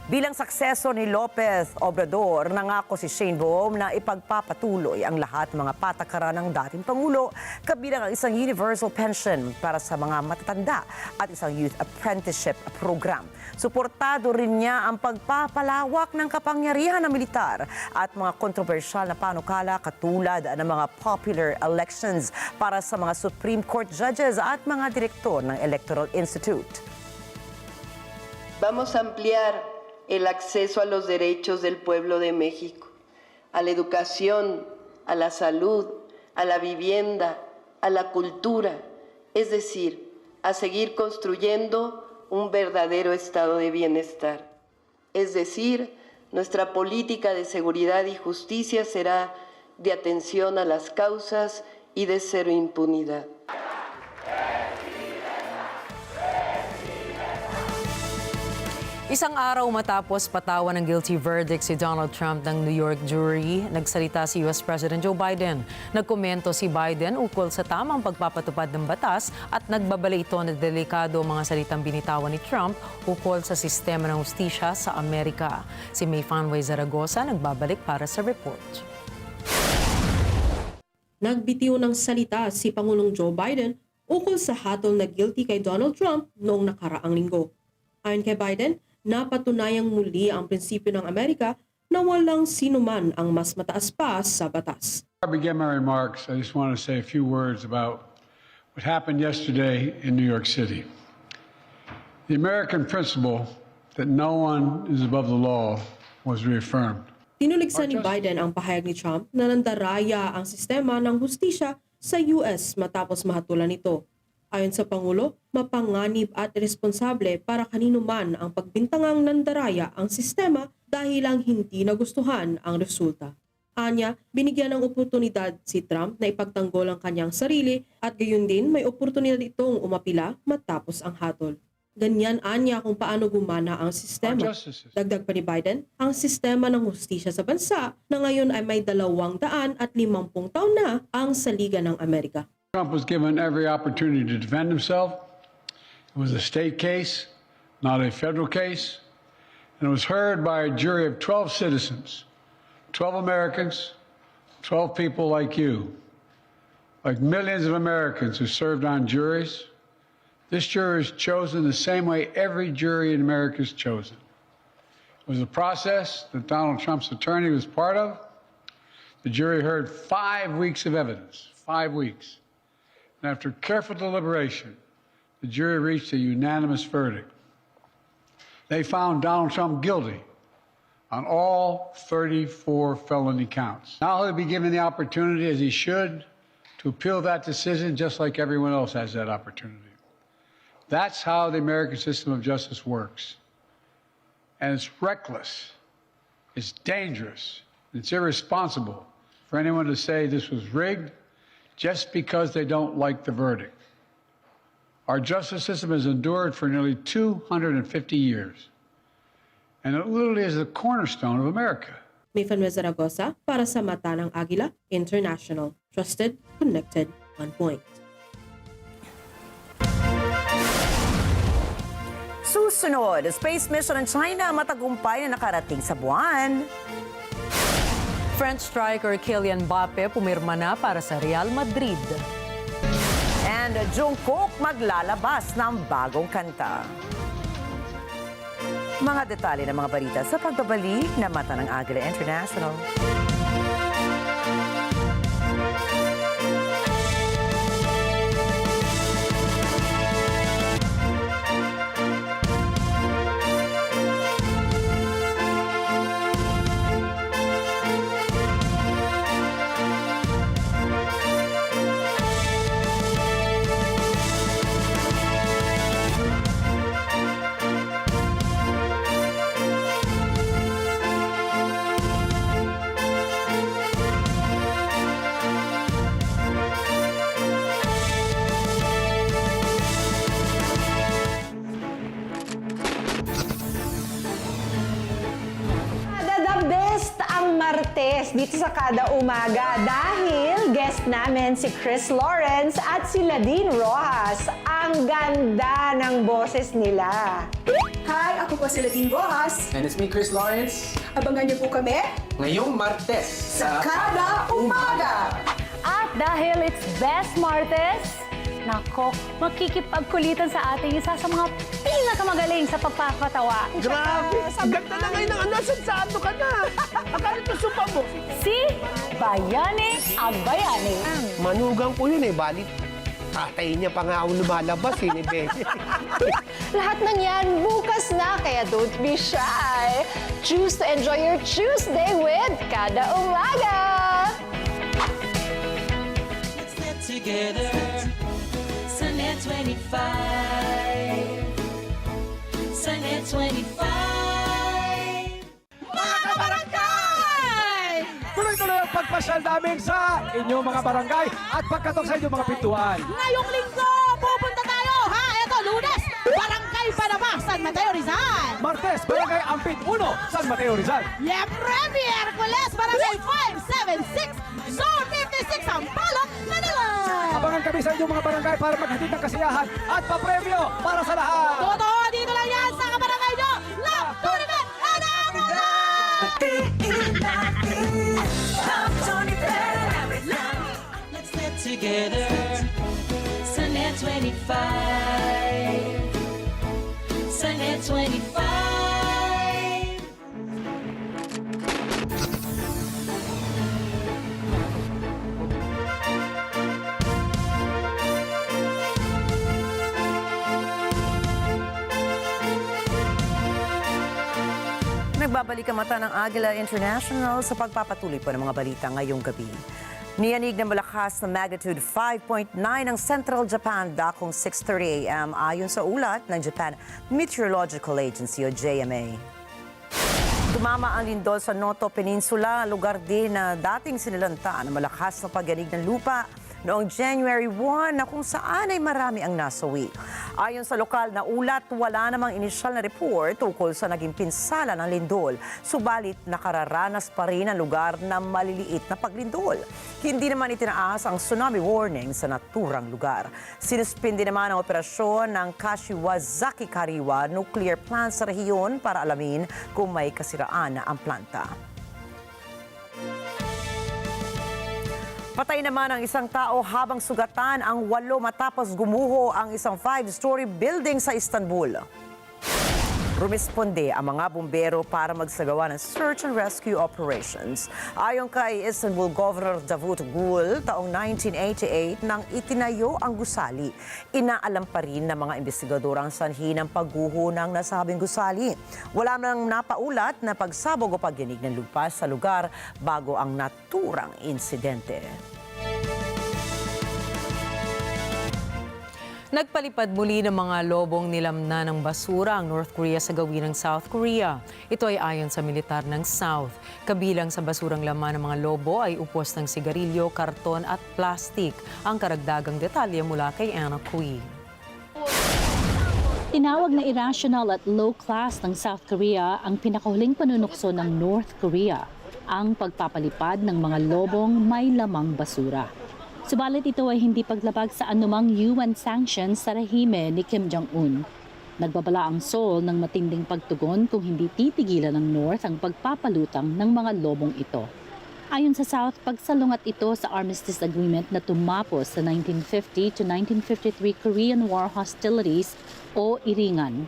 Bilang sakseso ni Lopez Obrador, nangako si Sheinbaum na ipagpapatuloy ang lahat ng mga patakaran ng dating Pangulo, kabilang ang isang universal pension para sa mga matatanda at isang youth apprenticeship program. Suportado rin niya ang pagpapalawak ng kapangyarihan ng militar at mga kontrobersyal na panukala katulad ng mga popular elections para sa mga Supreme Court judges at mga direktor ng Electoral Institute. Vamos a ampliar el acceso a los derechos del pueblo de México, a la educación, a la salud, a la vivienda, a la cultura, es decir, a seguir construyendo un verdadero estado de bienestar. Es decir, nuestra política de seguridad y justicia será de atención a las causas y de cero impunidad. Isang araw matapos patawan ng guilty verdict si Donald Trump ng New York jury, nagsalita si US President Joe Biden. Nagkomento si Biden ukol sa tamang pagpapatupad ng batas at nagbabala ito na delikado ang mga salitang binitawan ni Trump ukol sa sistema ng hustisya sa Amerika. Si May Fanway Zaragoza nagbabalik para sa report. Nagbitiw ng salita si Pangulong Joe Biden ukol sa hatol na guilty kay Donald Trump noong nakaraang linggo. Ayon kay Biden, napatunayang muli ang prinsipyo ng Amerika na walang sinuman ang mas mataas pa sa batas. Before I begin my remarks, I just want to say a few words about what happened yesterday in New York City. The American principle that no one is above the law was reaffirmed. Tinuligsan ni Biden ang pahayag ni Trump na nandaraya ang sistema ng hustisya sa US matapos mahatulan ito. Ayon sa Pangulo, mapanganib at iresponsable para kanino man ang pagbintangang nandaraya ang sistema dahil lang hindi nagustuhan ang resulta. Anya, binigyan ng oportunidad si Trump na ipagtanggol ang kanyang sarili at gayon din may oportunidad itong umapila matapos ang hatol. Ganyan anya kung paano gumana ang sistema. Dagdag pa ni Biden, ang sistema ng hustisya sa bansa na ngayon ay may 250 taon na ang saligan ng Amerika. Trump was given every opportunity to defend himself. It was a state case, not a federal case, and it was heard by a jury of 12 citizens, 12 Americans, 12 people like you, like millions of Americans who served on juries. This jury is chosen the same way every jury in America is chosen. It was a process that Donald Trump's attorney was part of. The jury heard 5 weeks of evidence, 5 weeks. And after careful deliberation, the jury reached a unanimous verdict. They found Donald Trump guilty on all 34 felony counts. Now he'll be given the opportunity, as he should, to appeal that decision just like everyone else has that opportunity. That's how the American system of justice works. And it's reckless, it's dangerous, it's irresponsible for anyone to say this was rigged just because they don't like the verdict. Our justice system has endured for nearly 250 years, and it literally is the cornerstone of America. May Fanway Zaragoza para sa Mata ng Agila International. Trusted, connected, on point. Susunod, space mission ng China matagumpay na nakarating sa buwan. French striker Kylian Mbappe pumirma na para sa Real Madrid. And Jungkook maglalabas ng bagong kanta. Mga detalye ng mga balita sa pagbabalik na Mata ng Agila International. Martes dito sa Kada Umaga dahil guest namin si Chris Lawrence at si Ladine Rojas. Ang ganda ng boses nila. Hi, ako po si Ladine Rojas. And it's me, Chris Lawrence. Abangan niyo po kami ngayong Martes sa Kada Umaga. At dahil it's Best Martes, nako, makikipagkulitan sa ating isa sa mga pinakamagaling sa pagpapatawa. Grabe! Ang ganda na ngayon ng nasasado ka na! Akala ito supa mo. Si Bayani ang Bayani. Manugang po yun eh, balit. Tatay niya pa nga ako lumalabas eh, ni Benny. Lahat ng yan bukas na, kaya don't be shy. Choose to enjoy your Tuesday with Kada Umaga! Let's get together. Sunnet 25. Net 25. Mga kabarangay! Tuloy-tuloy ang pagpasyal namin sa inyong mga barangay at pagkatok sa inyong mga pintuan. Ngayong linggo, pupunta tayo, ha? Ito, Lunes, Barangay Panama, San Mateo, Rizal. Martes, Barangay Ampit 1, San Mateo, Rizal. Yempre, Miyerkules, Barangay 576, Zone 56, Sampaloc, Manila. Abangan kami sa inyong mga barangay para maghatid ng kasiyahan at papremyo para sa lahat. Totoo, dito lang yan sa kabarangay nyo. Love Tournament and Let's get together. Sa Net 25. Sa Net 25. Nagbabalik ang mata ng Agila International sa pagpapatuloy po ng mga balita ngayong gabi. Niyanig ng malakas na magnitude 5.9 ang Central Japan dakong 6:30 a.m. ayon sa ulat ng Japan Meteorological Agency o JMA. Tumama ang lindol sa Noto Peninsula, lugar din na dating sinilanta ng malakas na pagyanig ng lupa noong January 1 na kung saan ay marami ang nasawi. Ayon sa lokal na ulat, wala namang inisyal na report tungkol sa naging pinsala ng lindol. Subalit nakararanas pa rin ang lugar ng maliliit na paglindol. Hindi naman itinaas ang tsunami warning sa naturang lugar. Sinuspindi naman ang operasyon ng Kashiwazaki Kariwa nuclear plant sa rehiyon para alamin kung may kasiraan na ang planta. Patay naman ang isang tao habang sugatan ang 8 matapos gumuho ang isang 5-story building sa Istanbul. Rumisponde ang mga bumbero para magsagawa ng search and rescue operations. Ayon kay Istanbul Governor Davut Gül, taong 1988 nang itinayo ang gusali. Inaalam pa rin ng mga investigador ang sanhi ng pagguho ng nasabing gusali. Wala nang napaulat na pagsabog o pagyanig ng lupa sa lugar bago ang naturang insidente. Nagpalipad muli ng mga lobong nilamna ng basura ang North Korea sa gawin ng South Korea. Ito ay ayon sa militar ng South. Kabilang sa basurang laman ng mga lobo ay upos ng sigarilyo, karton at plastik. Ang karagdagang detalye mula kay Anna Cui. Tinawag na irrational at low class ng South Korea ang pinakahuling panunukso ng North Korea, ang pagpapalipad ng mga lobong may lamang basura. Subalit ito ay hindi paglabag sa anumang UN sanctions sa rehime ni Kim Jong-un. Nagbabala ang Seoul ng matinding pagtugon kung hindi titigilan ng North ang pagpapalutang ng mga lobong ito. Ayon sa South, pagsalungat ito sa Armistice Agreement na tumapos sa 1950 to 1953 Korean War hostilities o iringan.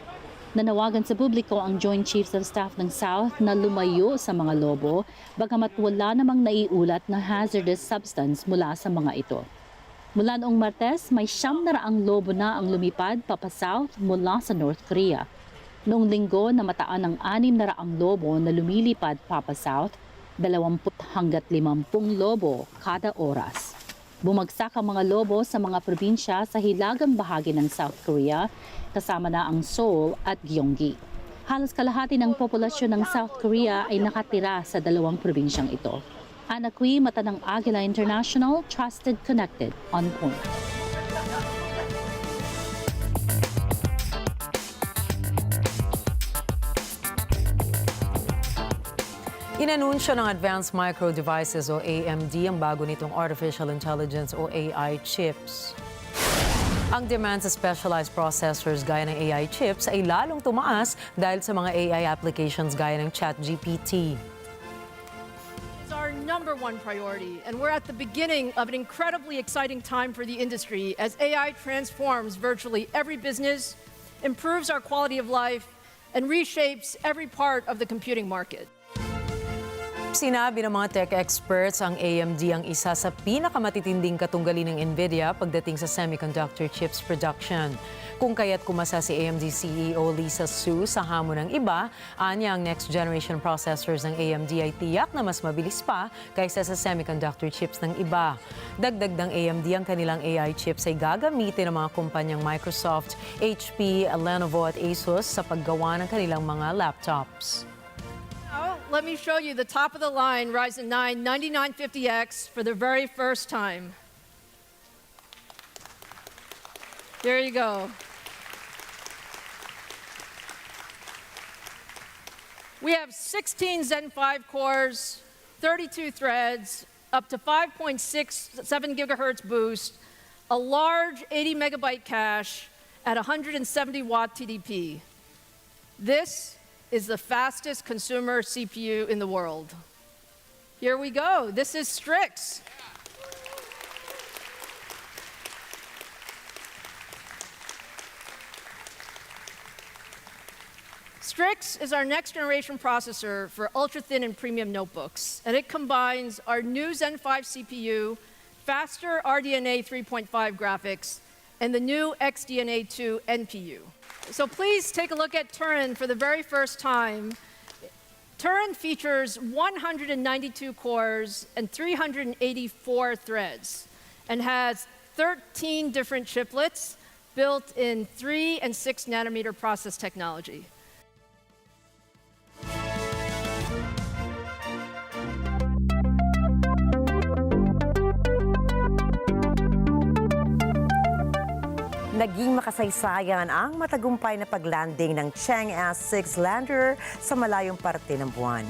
Nanawagan sa publiko ang Joint Chiefs of Staff ng South na lumayo sa mga lobo, bagamat wala namang naiulat na hazardous substance mula sa mga ito. Mula noong Martes, may 900 lobo na ang lumipad papa-south mula sa North Korea. Noong linggo, namataan ng 600 lobo na lumilipad papa-south, 20 hanggat 50 lobo kada oras. Bumagsak ang mga lobo sa mga probinsya sa hilagang bahagi ng South Korea, kasama na ang Seoul at Gyeonggi. Halos kalahati ng populasyon ng South Korea ay nakatira sa dalawang probinsyang ito. Anna Cui, mata ng Agila International, Trusted Connected, on point. Inanunsyo ng Advanced Micro Devices o AMD ang bago nitong Artificial Intelligence o AI chips. Ang demand sa specialized processors gaya ng AI chips ay lalong tumaas dahil sa mga AI applications gaya ng ChatGPT. It's our #1 priority, and we're at the beginning of an incredibly exciting time for the industry as AI transforms virtually every business, improves our quality of life, and reshapes every part of the computing market. Sinabi ng mga tech experts ang AMD ang isa sa pinakamatitinding katunggali ng NVIDIA pagdating sa semiconductor chips production. Kung kaya't kumasa si AMD CEO Lisa Su sa hamon ng iba, anya ang next generation processors ng AMD ay tiyak na mas mabilis pa kaysa sa semiconductor chips ng iba. Dagdag ng AMD ang kanilang AI chips ay gagamitin ng mga kumpanyang Microsoft, HP, Lenovo at Asus sa paggawa ng kanilang mga laptops. Now, let me show you the top of the line Ryzen 9 9950X for the very first time. There you go. We have 16 Zen 5 cores, 32 threads, up to 5.67 gigahertz boost, a large 80 megabyte cache at 170 watt TDP. This is the fastest consumer CPU in the world. Here we go. This is Strix. Strix is our next generation processor for ultra-thin and premium notebooks, and it combines our new Zen 5 CPU, faster RDNA 3.5 graphics, and the new XDNA 2 NPU. So please take a look at Turin for the very first time. Turin features 192 cores and 384 threads, and has 13 different chiplets built in 3 and 6 nanometer process technology. Naging makasaysayan ang matagumpay na paglanding ng Chang'e 6 lander sa malayong parte ng buwan.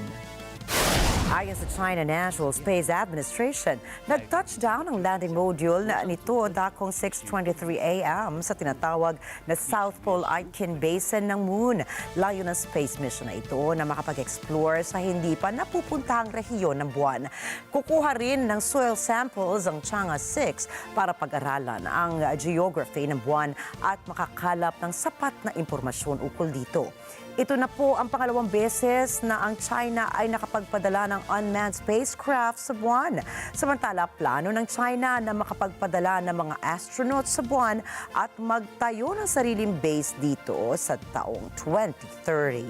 Ayon sa China National Space Administration, nag-touchdown ang landing module nito dakong 6:23 a.m. sa tinatawag na South Pole Aitken Basin ng Moon. Layo ng space mission na ito na makapag-explore sa hindi pa napupuntahang rehiyon ng buwan. Kukuha rin ng soil samples ang Chang'e 6 para pag-aralan ang geography ng buwan at makakalap ng sapat na impormasyon ukol dito. Ito na po ang pangalawang beses na ang China ay nakapagpadala ng unmanned spacecraft sa buwan. Samantala, plano ng China na makapagpadala ng mga astronauts sa buwan at magtayo ng sariling base dito sa taong 2030.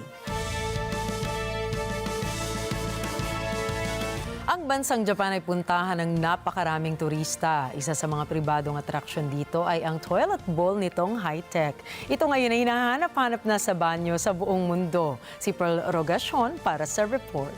Ang bansang Japan ay puntahan ng napakaraming turista. Isa sa mga pribadong atraksyon dito ay ang toilet bowl nitong high-tech. Ito ngayon ay hinahanap-hanap na sa banyo sa buong mundo. Si Pearl Rogacion para sa report.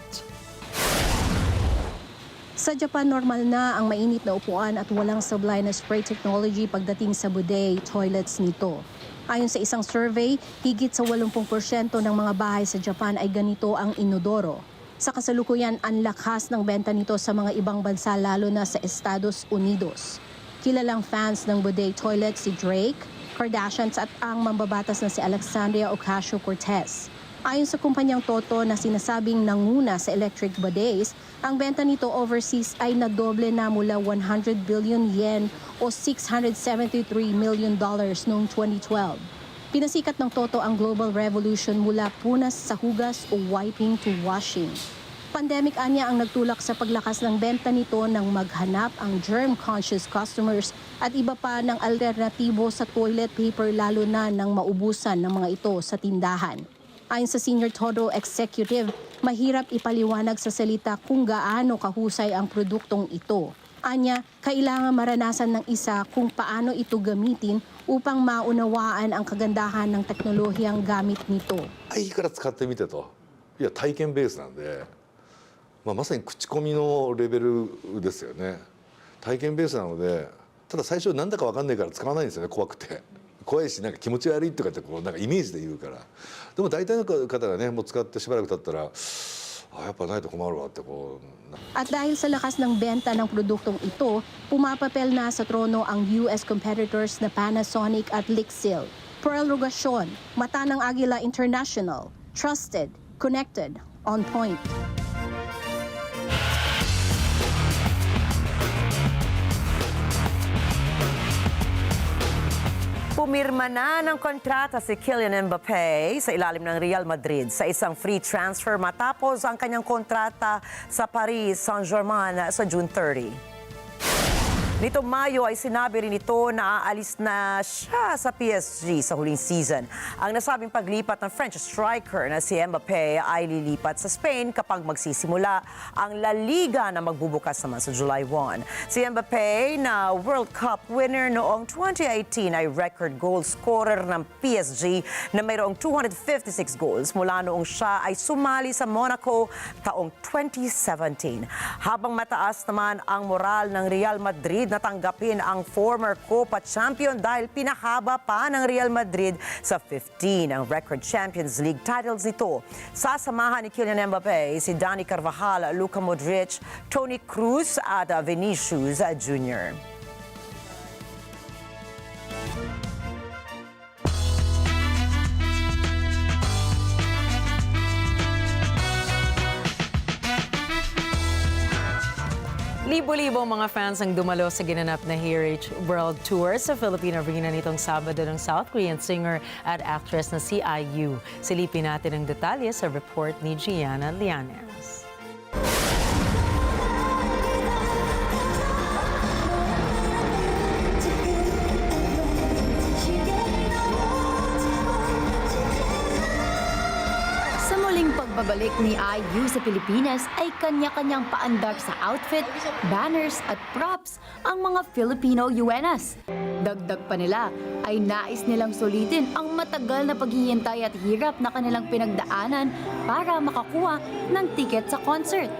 Sa Japan, normal na ang mainit na upuan at walang sablay na spray technology pagdating sa bidet toilets nito. Ayon sa isang survey, higit sa 80% ng mga bahay sa Japan ay ganito ang inodoro. Sa kasalukuyan, ang lakas ng benta nito sa mga ibang bansa lalo na sa Estados Unidos. Kilalang fans ng bidet toilet si Drake, Kardashians at ang mambabatas na si Alexandria Ocasio-Cortez. Ayon sa kumpanyang Toto na sinasabing nanguna sa electric bidets, ang benta nito overseas ay nadoble na mula 100 billion yen o $673 million noong 2012. Pinasikat ng Toto ang global revolution mula punas sa hugas o wiping to washing. Pandemic anya ang nagtulak sa paglakas ng benta nito nang maghanap ang germ-conscious customers at iba pa ng alternatibo sa toilet paper lalo na nang maubusan ng mga ito sa tindahan. Ayon sa senior Toto executive, mahirap ipaliwanag sa salita kung gaano kahusay ang produktong ito. Anya, kailangan maranasan ng isa kung paano ito gamitin upang maunawaan ang kagandahan ng teknolohiyang gamit nito. いいから使ってみてと。いや体験ベースなんで、まさに口コミのレベルですよね。体験ベースなので、ただ最初なんだかわかんないから使わないんですよね、怖くて。怖いしなんか気持ち悪いとかってこうなんかイメージで言うから。でも大体の方がね、もう使ってしばらく経ったら。At dahil sa lakas ng benta ng produktong ito, pumapapel na sa trono ang US competitors na Panasonic at Lixil. Pearl Rogacion, mata ng Agila International. Trusted, connected, on point. Pumirma na ng kontrata si Kylian Mbappé sa ilalim ng Real Madrid sa isang free transfer matapos ang kanyang kontrata sa Paris Saint-Germain sa June 30. Nitong Mayo ay sinabi rin ito na aalis na siya sa PSG sa huling season. Ang nasabing paglipat ng French striker na si Mbappé ay lilipat sa Spain kapag magsisimula ang La Liga na magbubukas naman sa July 1. Si Mbappé na World Cup winner noong 2018 ay record goal scorer ng PSG na mayroong 256 goals mula noong siya ay sumali sa Monaco taong 2017. Habang mataas naman ang moral ng Real Madrid na tanggapin ang former Copa champion dahil pinahaba pa ng Real Madrid sa 15 ang record Champions League titles nito. Sasamahan ni Kylian Mbappé si Dani Carvajal, Luka Modric, Toni Kroos at Vinicius Jr. Libo-libo ang mga fans ang dumalo sa ginanap na Heritage World Tour sa Philippine Arena nitong Sabado ng South Korean singer at actress na si IU. Silipin natin ang detalye sa report ni Gianna Lianes. Pagbabalik ni IU sa Pilipinas ay kanya-kanyang paandar sa outfit, banners at props ang mga Filipino yuenas. Dagdag pa nila ay nais nilang sulitin ang matagal na paghihintay at hirap na kanilang pinagdaanan para makakuha ng tiket sa concert.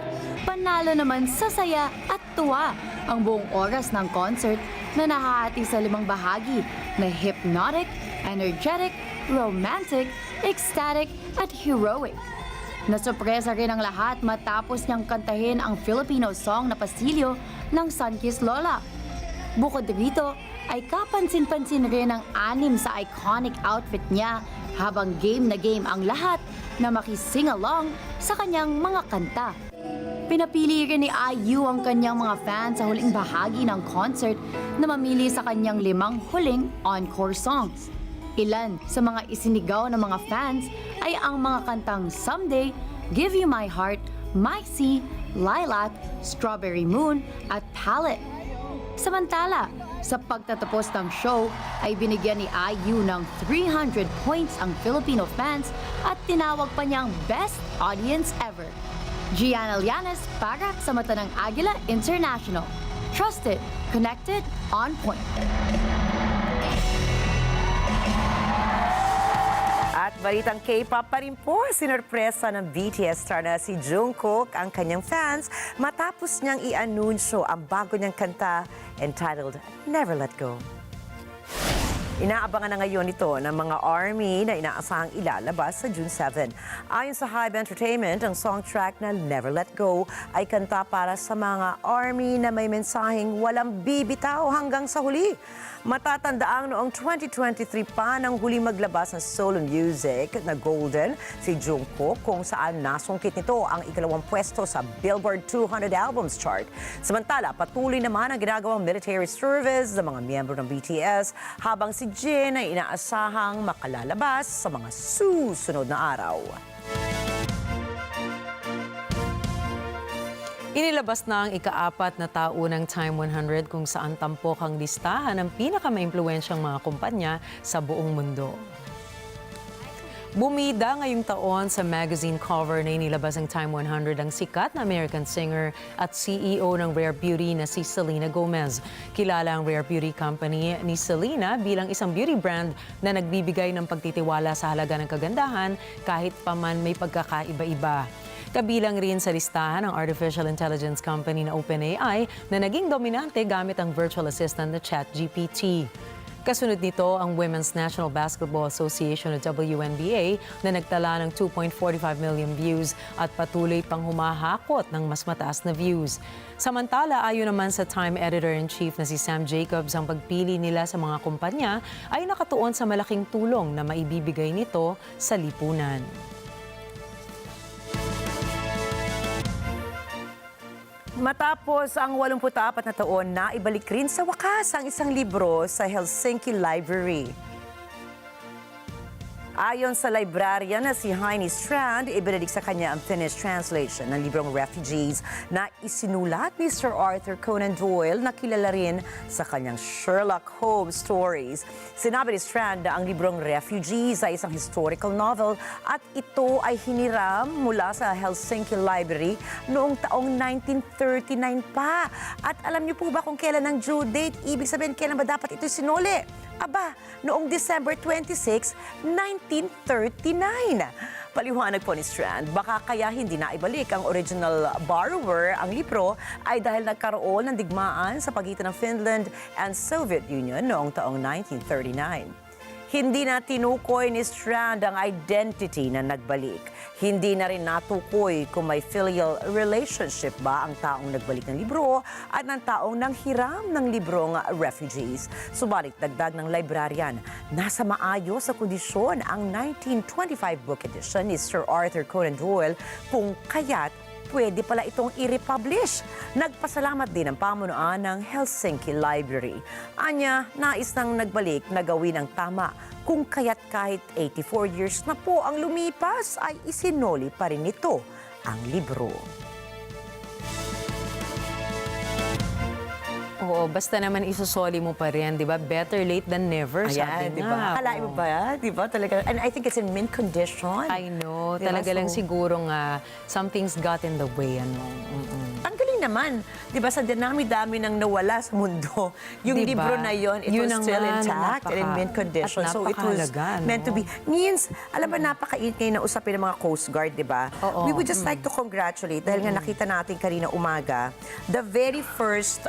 Panalo naman sa saya at tuwa ang buong oras ng concert na nahahati sa 5 bahagi na hypnotic, energetic, romantic, ecstatic at heroic. Nasurpresa rin ang lahat matapos niyang kantahin ang Filipino song na Pasilyo ng Sunkissed Lola. Bukod rito, ay kapansin-pansin rin ang 6 sa iconic outfit niya habang game na game ang lahat na makising-along sa kanyang mga kanta. Pinapili rin ni IU ang kanyang mga fans sa huling bahagi ng concert na mamili sa kanyang 5 huling encore songs. Ilan sa mga isinigaw ng mga fans ay ang mga kantang Someday, Give You My Heart, My Sea, Lilac, Strawberry Moon at Palette. Samantala, sa pagtatapos ng show ay binigyan ni IU ng 300 points ang Filipino fans at tinawag pa niyang Best Audience Ever. Gianna Lianes para sa mata ng Agila International. Trusted, connected, on point. At balitang K-pop pa rin po, sinurpresa ng BTS star na si Jungkook ang kanyang fans matapos niyang i-anunsyo ang bago niyang kanta entitled Never Let Go. Inaabangan na ngayon ito ng mga ARMY na inaasahang ilalabas sa June 7. Ayon sa Hybe Entertainment, ang song track na Never Let Go ay kanta para sa mga ARMY na may mensaheng walang bibitaw hanggang sa huli. Matatandaang noong 2023 pa nang huli maglabas ng solo music na Golden si Jungkook kung saan nasungkit nito ang 2nd pwesto sa Billboard 200 Albums chart. Samantala, patuloy naman ang ginagawang military service ng mga miyembro ng BTS habang si Jin ay inaasahang makalalabas sa mga susunod na araw. Inilabas na ang ika-4 na taunang Time 100 kung saan tampok ang listahan ng pinakamaimpluwensyang mga kumpanya sa buong mundo. Bumida ngayong taon sa magazine cover na inilabas ng Time 100 ang sikat na American singer at CEO ng Rare Beauty na si Selena Gomez. Kilala ang Rare Beauty Company ni Selena bilang isang beauty brand na nagbibigay ng pagtitiwala sa halaga ng kagandahan kahit pa man may pagkakaiba-iba. Kabilang rin sa listahan ang artificial intelligence company na OpenAI na naging dominante gamit ang virtual assistant na ChatGPT. Kasunod nito ang Women's National Basketball Association o WNBA na nagtala ng 2.45 million views at patuloy pang humahakot ng mas mataas na views. Samantala, ayon naman sa Time Editor-in-Chief na si Sam Jacobs, ang pagpili nila sa mga kumpanya ay nakatuon sa malaking tulong na maibibigay nito sa lipunan. Matapos ang 84 na taon na ibalik rin sa wakas ang isang libro sa Helsinki Library. Ayon sa librarian na si Heine Strand, ibinalik sa kanya ang finished translation ng librong Refugees na isinulat ni Sir Arthur Conan Doyle na kilala rin sa kanyang Sherlock Holmes stories. Sinabi ni Strand na ang librong Refugees ay isang historical novel at ito ay hiniram mula sa Helsinki Library noong taong 1939 pa. At alam niyo po ba kung kailan ang due date? Ibig sabihin, kailan ba dapat ito sinuli? Aba, noong December 26, 1939. Paliwanag po ni Strand, baka kaya hindi na ibalik ang original borrower ang libro ay dahil nagkaroon ng digmaan sa pagitan ng Finland and Soviet Union noong taong 1939. Hindi na tinukoy ni Strand ang identity na nagbalik. Hindi na rin natukoy kung may filial relationship ba ang taong nagbalik ng libro at ng taong nanghiram ng librong Refugees. Subalit dagdag ng librarian, nasa maayos sa kondisyon ang 1925 book edition ni Sir Arthur Conan Doyle kung kaya't pwede pala itong i-republish. Nagpasalamat din ang pamunuan ng Helsinki Library. Anya, nais nang nagbalik na gawin ang tama kung kaya't kahit 84 years na po ang lumipas ay isinoli pa rin ito ang libro. Oo, basta naman isusoli mo pa rin, di ba? Better late than never, sabi Ayan, di ba? Akalain mo ba? Di ba? Talaga. And I think it's in mint condition. I know. Diba? Talaga lang So, siguro nga, something's got in the way, ano. ang galing naman. Di ba? Sa dinami-dami ng nawala sa mundo, yung Diba? libro na yon, it Yun was ang still nga, intact and in mint condition. at So it was napakahalaga, no? meant to be. Means, alam ba, napakait ngayon na usapin ng mga Coast Guard, di ba? Oo. We would just like to congratulate dahil nga nakita natin kanina umaga, the very first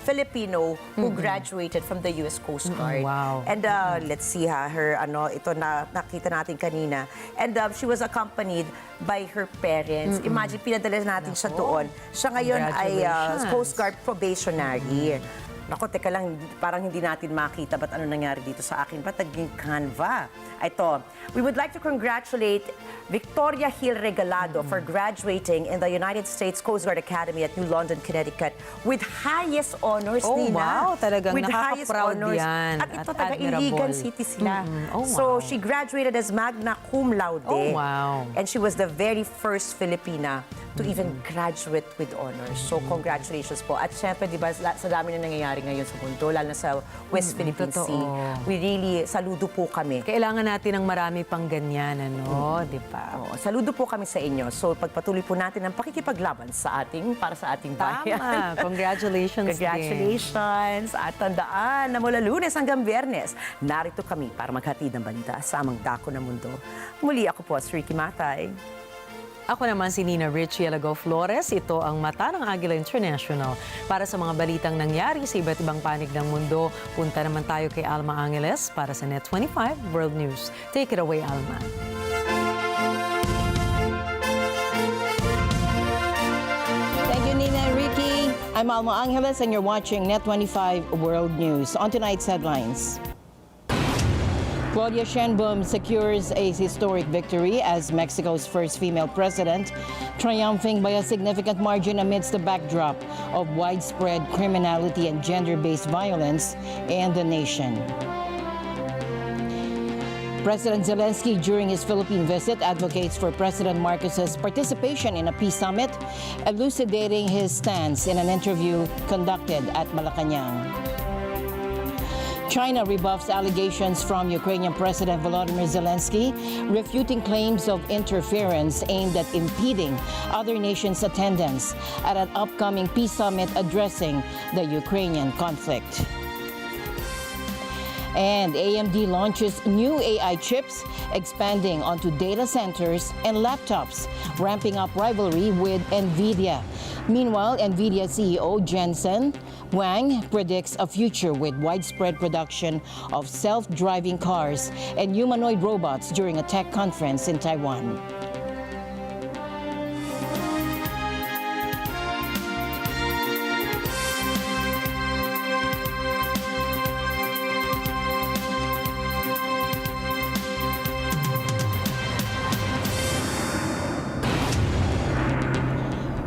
Filipino who graduated from the U.S. Coast Guard. Wow. And let's see her, ito na nakita natin kanina. And she was accompanied by her parents. Imagine, pinadala natin siya doon. Siya ngayon ay Congratulations. Coast Guard probationary. Naku, teka lang, parang hindi natin makita ba't ano nangyari dito sa akin. Ba't naging Canva? Ito, we would like to congratulate Victoria Hill Regalado for graduating in the United States Coast Guard Academy at New London, Connecticut with highest honors, Oh, Nina. wow, talagang with highest nakaka-proud honors. yan At ito, at taga Iligan admirable. City sila. Oh, So, wow. she graduated as magna cum laude. Oh, wow. And she was the very first Filipina to even graduate with honors. So, congratulations po. At syempre, di ba, sa dami na nangyayari ngayon sa mundo, lalo na sa West Philippine totoo. Sea, we really, saludo po kami. Kailangan natin ng marami pang ganyan, ano, di ba? Oo, saludo po kami sa inyo. So, pagpatuloy po natin ang pakikipaglaban para sa ating bayan. Tama. Congratulations din. Congratulations. At tandaan na mula Lunes hanggang Biyernes, narito kami para maghatid ng balita sa amang dako ng mundo. Muli ako po, Ricky Matay. Ako naman si Nina Richie Alago Flores. Ito ang Mata ng Agila International. Para sa mga balitang nangyari sa iba't ibang panig ng mundo, punta naman tayo kay Alma Angeles para sa Net 25 World News. Take it away, Alma. Thank you, Nina and Ricky. I'm Alma Angeles and you're watching Net 25 World News. On tonight's headlines. Claudia Sheinbaum secures a historic victory as Mexico's first female president, triumphing by a significant margin amidst the backdrop of widespread criminality and gender-based violence in the nation. President Zelensky, during his Philippine visit, advocates for President Marcos's participation in a peace summit, elucidating his stance in an interview conducted at Malacanang. China rebuffs allegations from Ukrainian President Volodymyr Zelensky, refuting claims of interference aimed at impeding other nations' attendance at an upcoming peace summit addressing the Ukrainian conflict. And AMD launches new AI chips, expanding onto data centers and laptops, ramping up rivalry with NVIDIA. Meanwhile, NVIDIA CEO Jensen Huang predicts a future with widespread production of self-driving cars and humanoid robots during a tech conference in Taiwan.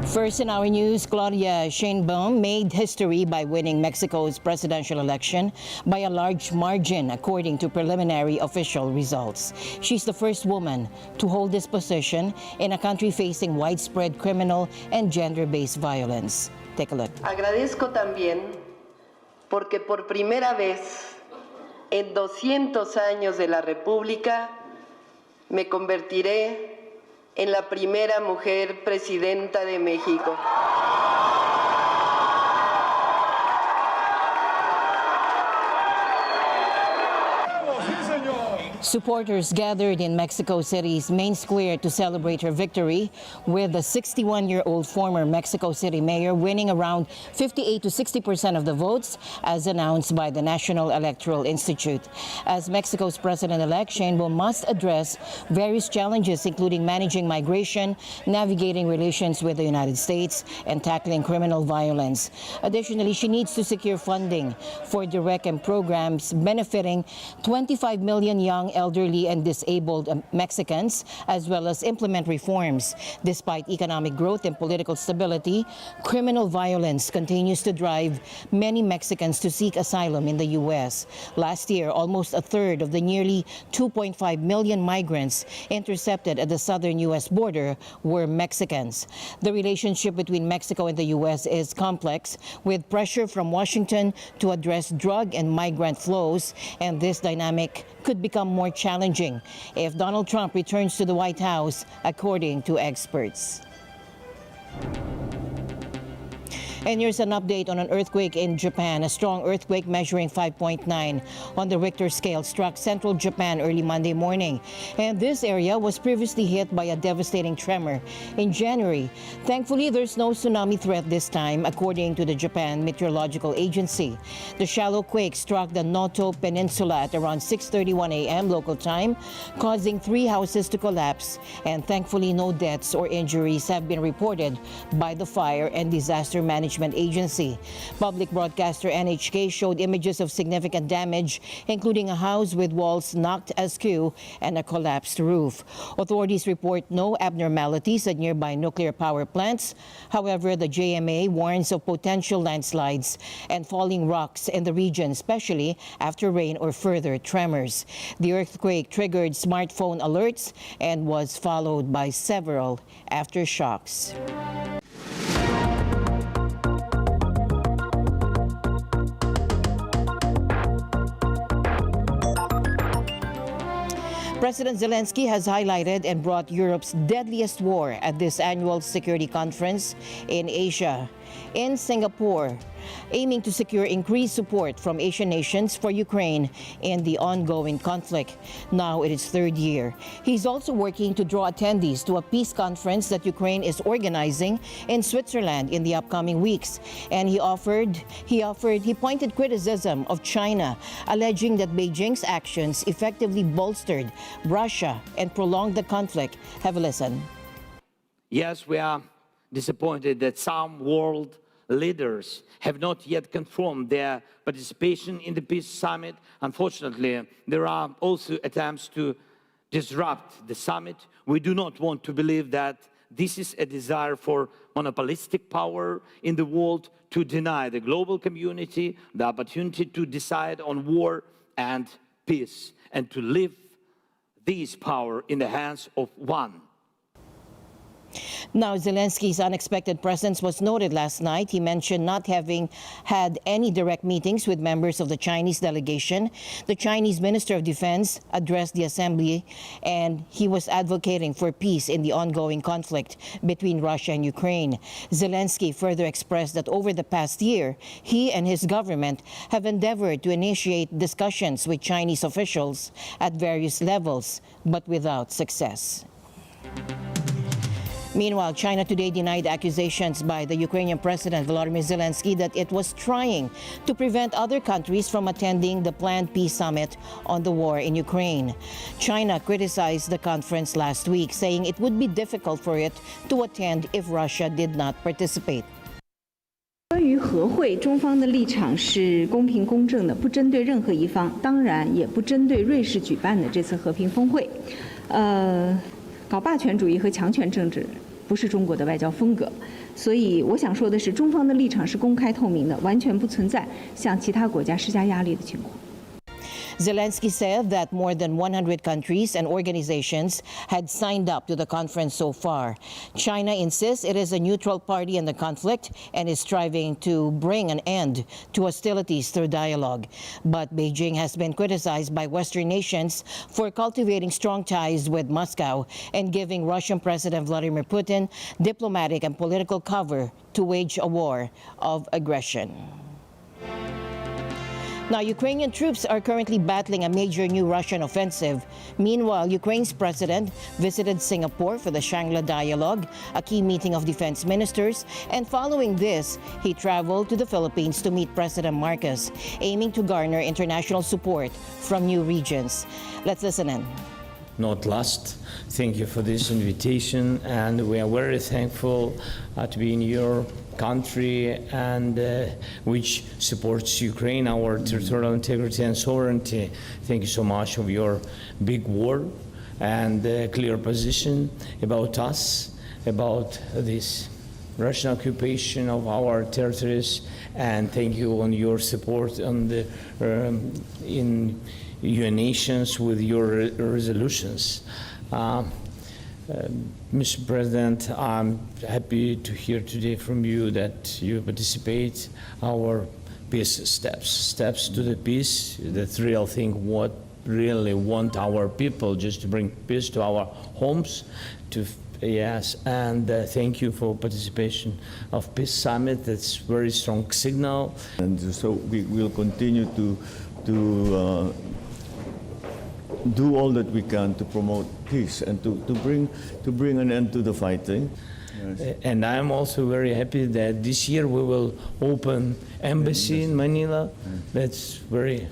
First in our news, Claudia Sheinbaum made history by winning Mexico's presidential election by a large margin, according to preliminary official results. She's the first woman to hold this position in a country facing widespread criminal and gender-based violence. Take a look. Agradezco también porque por primera vez en 200 años de la República me convertiré en la primera mujer presidenta de México. Supporters gathered in Mexico City's main square to celebrate her victory, with the 61-year-old former Mexico City mayor winning around 58 to 60% of the votes, as announced by the National Electoral Institute. As Mexico's president-elect, Sheinbaum must address various challenges, including managing migration, navigating relations with the United States, and tackling criminal violence. Additionally, she needs to secure funding for direct and programs benefiting 25 million young, elderly, and disabled Mexicans, as well as implement reforms. Despite economic growth and political stability, criminal violence continues to drive many Mexicans to seek asylum in the U.S. Last year, almost a third of the nearly 2.5 million migrants intercepted at the southern U.S. border were Mexicans. The relationship between Mexico and the U.S. is complex, with pressure from Washington to address drug and migrant flows, and this dynamic could become more challenging if Donald Trump returns to the White House, according to experts. And here's an update on an earthquake in Japan. A strong earthquake measuring 5.9 on the Richter scale struck central Japan early Monday morning. And this area was previously hit by a devastating tremor in January. Thankfully, there's no tsunami threat this time, according to the Japan Meteorological Agency. The shallow quake struck the Noto Peninsula at around 6:31 a.m. local time, causing 3 houses to collapse. And thankfully, no deaths or injuries have been reported by the Fire and Disaster Management Agency. Public broadcaster NHK showed images of significant damage, including a house with walls knocked askew and a collapsed roof. Authorities report no abnormalities at nearby nuclear power plants. However, the JMA warns of potential landslides and falling rocks in the region, especially after rain or further tremors. The earthquake triggered smartphone alerts and was followed by several aftershocks. President Zelensky has highlighted and brought Europe's deadliest war at this annual security conference in Asia, in Singapore, aiming to secure increased support from Asian nations for Ukraine in the ongoing conflict. Now in its 3rd year. He's also working to draw attendees to a peace conference that Ukraine is organizing in Switzerland in the upcoming weeks. And he pointed criticism of China, alleging that Beijing's actions effectively bolstered Russia and prolonged the conflict. Have a listen. Yes, we are disappointed that some world leaders have not yet confirmed their participation in the peace summit. Unfortunately, there are also attempts to disrupt the summit. We do not want to believe that this is a desire for monopolistic power in the world to deny the global community the opportunity to decide on war and peace, and to leave this power in the hands of one. Now, Zelensky's unexpected presence was noted last night. He mentioned not having had any direct meetings with members of the Chinese delegation. The Chinese Minister of Defense addressed the assembly, and he was advocating for peace in the ongoing conflict between Russia and Ukraine. Zelensky further expressed that over the past year, he and his government have endeavored to initiate discussions with Chinese officials at various levels, but without success. Meanwhile, China today denied accusations by the Ukrainian President Volodymyr Zelensky that it was trying to prevent other countries from attending the planned peace summit on the war in Ukraine. China criticized the conference last week, saying it would be difficult for it to attend if Russia did not participate. 关于和会，中方的立场是公平公正的，不针对任何一方，当然也不针对瑞士举办的这次和平峰会。搞霸权主义和强权政治不是中国的外交风格。所以我想说的是，中方的立场是公开透明的，完全不存在向其他国家施加压力的情况。Zelensky said that more than 100 countries and organizations had signed up to the conference so far. China insists it is a neutral party in the conflict and is striving to bring an end to hostilities through dialogue. But Beijing has been criticized by Western nations for cultivating strong ties with Moscow and giving Russian President Vladimir Putin diplomatic and political cover to wage a war of aggression. Now, Ukrainian troops are currently battling a major new Russian offensive. Meanwhile, Ukraine's president visited Singapore for the Shangri-La Dialogue, a key meeting of defense ministers, and following this, he traveled to the Philippines to meet President Marcos, aiming to garner international support from new regions. Let's listen in. Not last, thank you for this invitation, and we are very thankful to be in your country and which supports Ukraine, our territorial integrity and sovereignty. Thank you so much for your big word and clear position about us, about this Russian occupation of our territories, and thank you on your support on the in UN nations with your resolutions. Mr. President, I'm happy to hear today from you that you participate our peace steps to the peace. That's the real thing, what really want our people, just to bring peace to our homes. Yes, and thank you for participation of Peace Summit. That's very strong signal. And so we will continue to do all that we can to promote peace and to bring an end to the fighting. Yes. And I'm also very happy that this year we will open embassy in Manila. That's very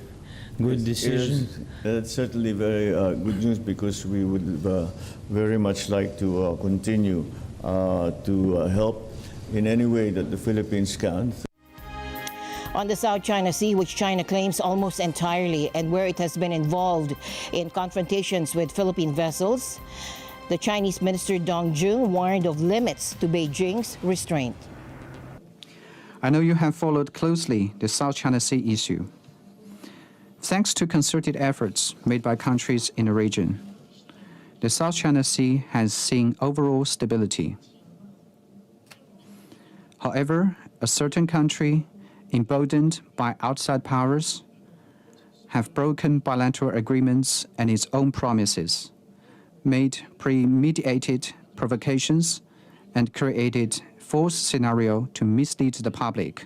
good decision. That's certainly very good news, because we would very much like to continue to help in any way that the Philippines can. On the South China Sea, which China claims almost entirely and where it has been involved in confrontations with Philippine vessels, the Chinese Minister Dong Jun warned of limits to Beijing's restraint. I know you have followed closely the South China Sea issue. Thanks to concerted efforts made by countries in the region, the South China Sea has seen overall stability. However, a certain country, emboldened by outside powers, have broken bilateral agreements and its own promises, made premeditated provocations, and created false scenario to mislead the public.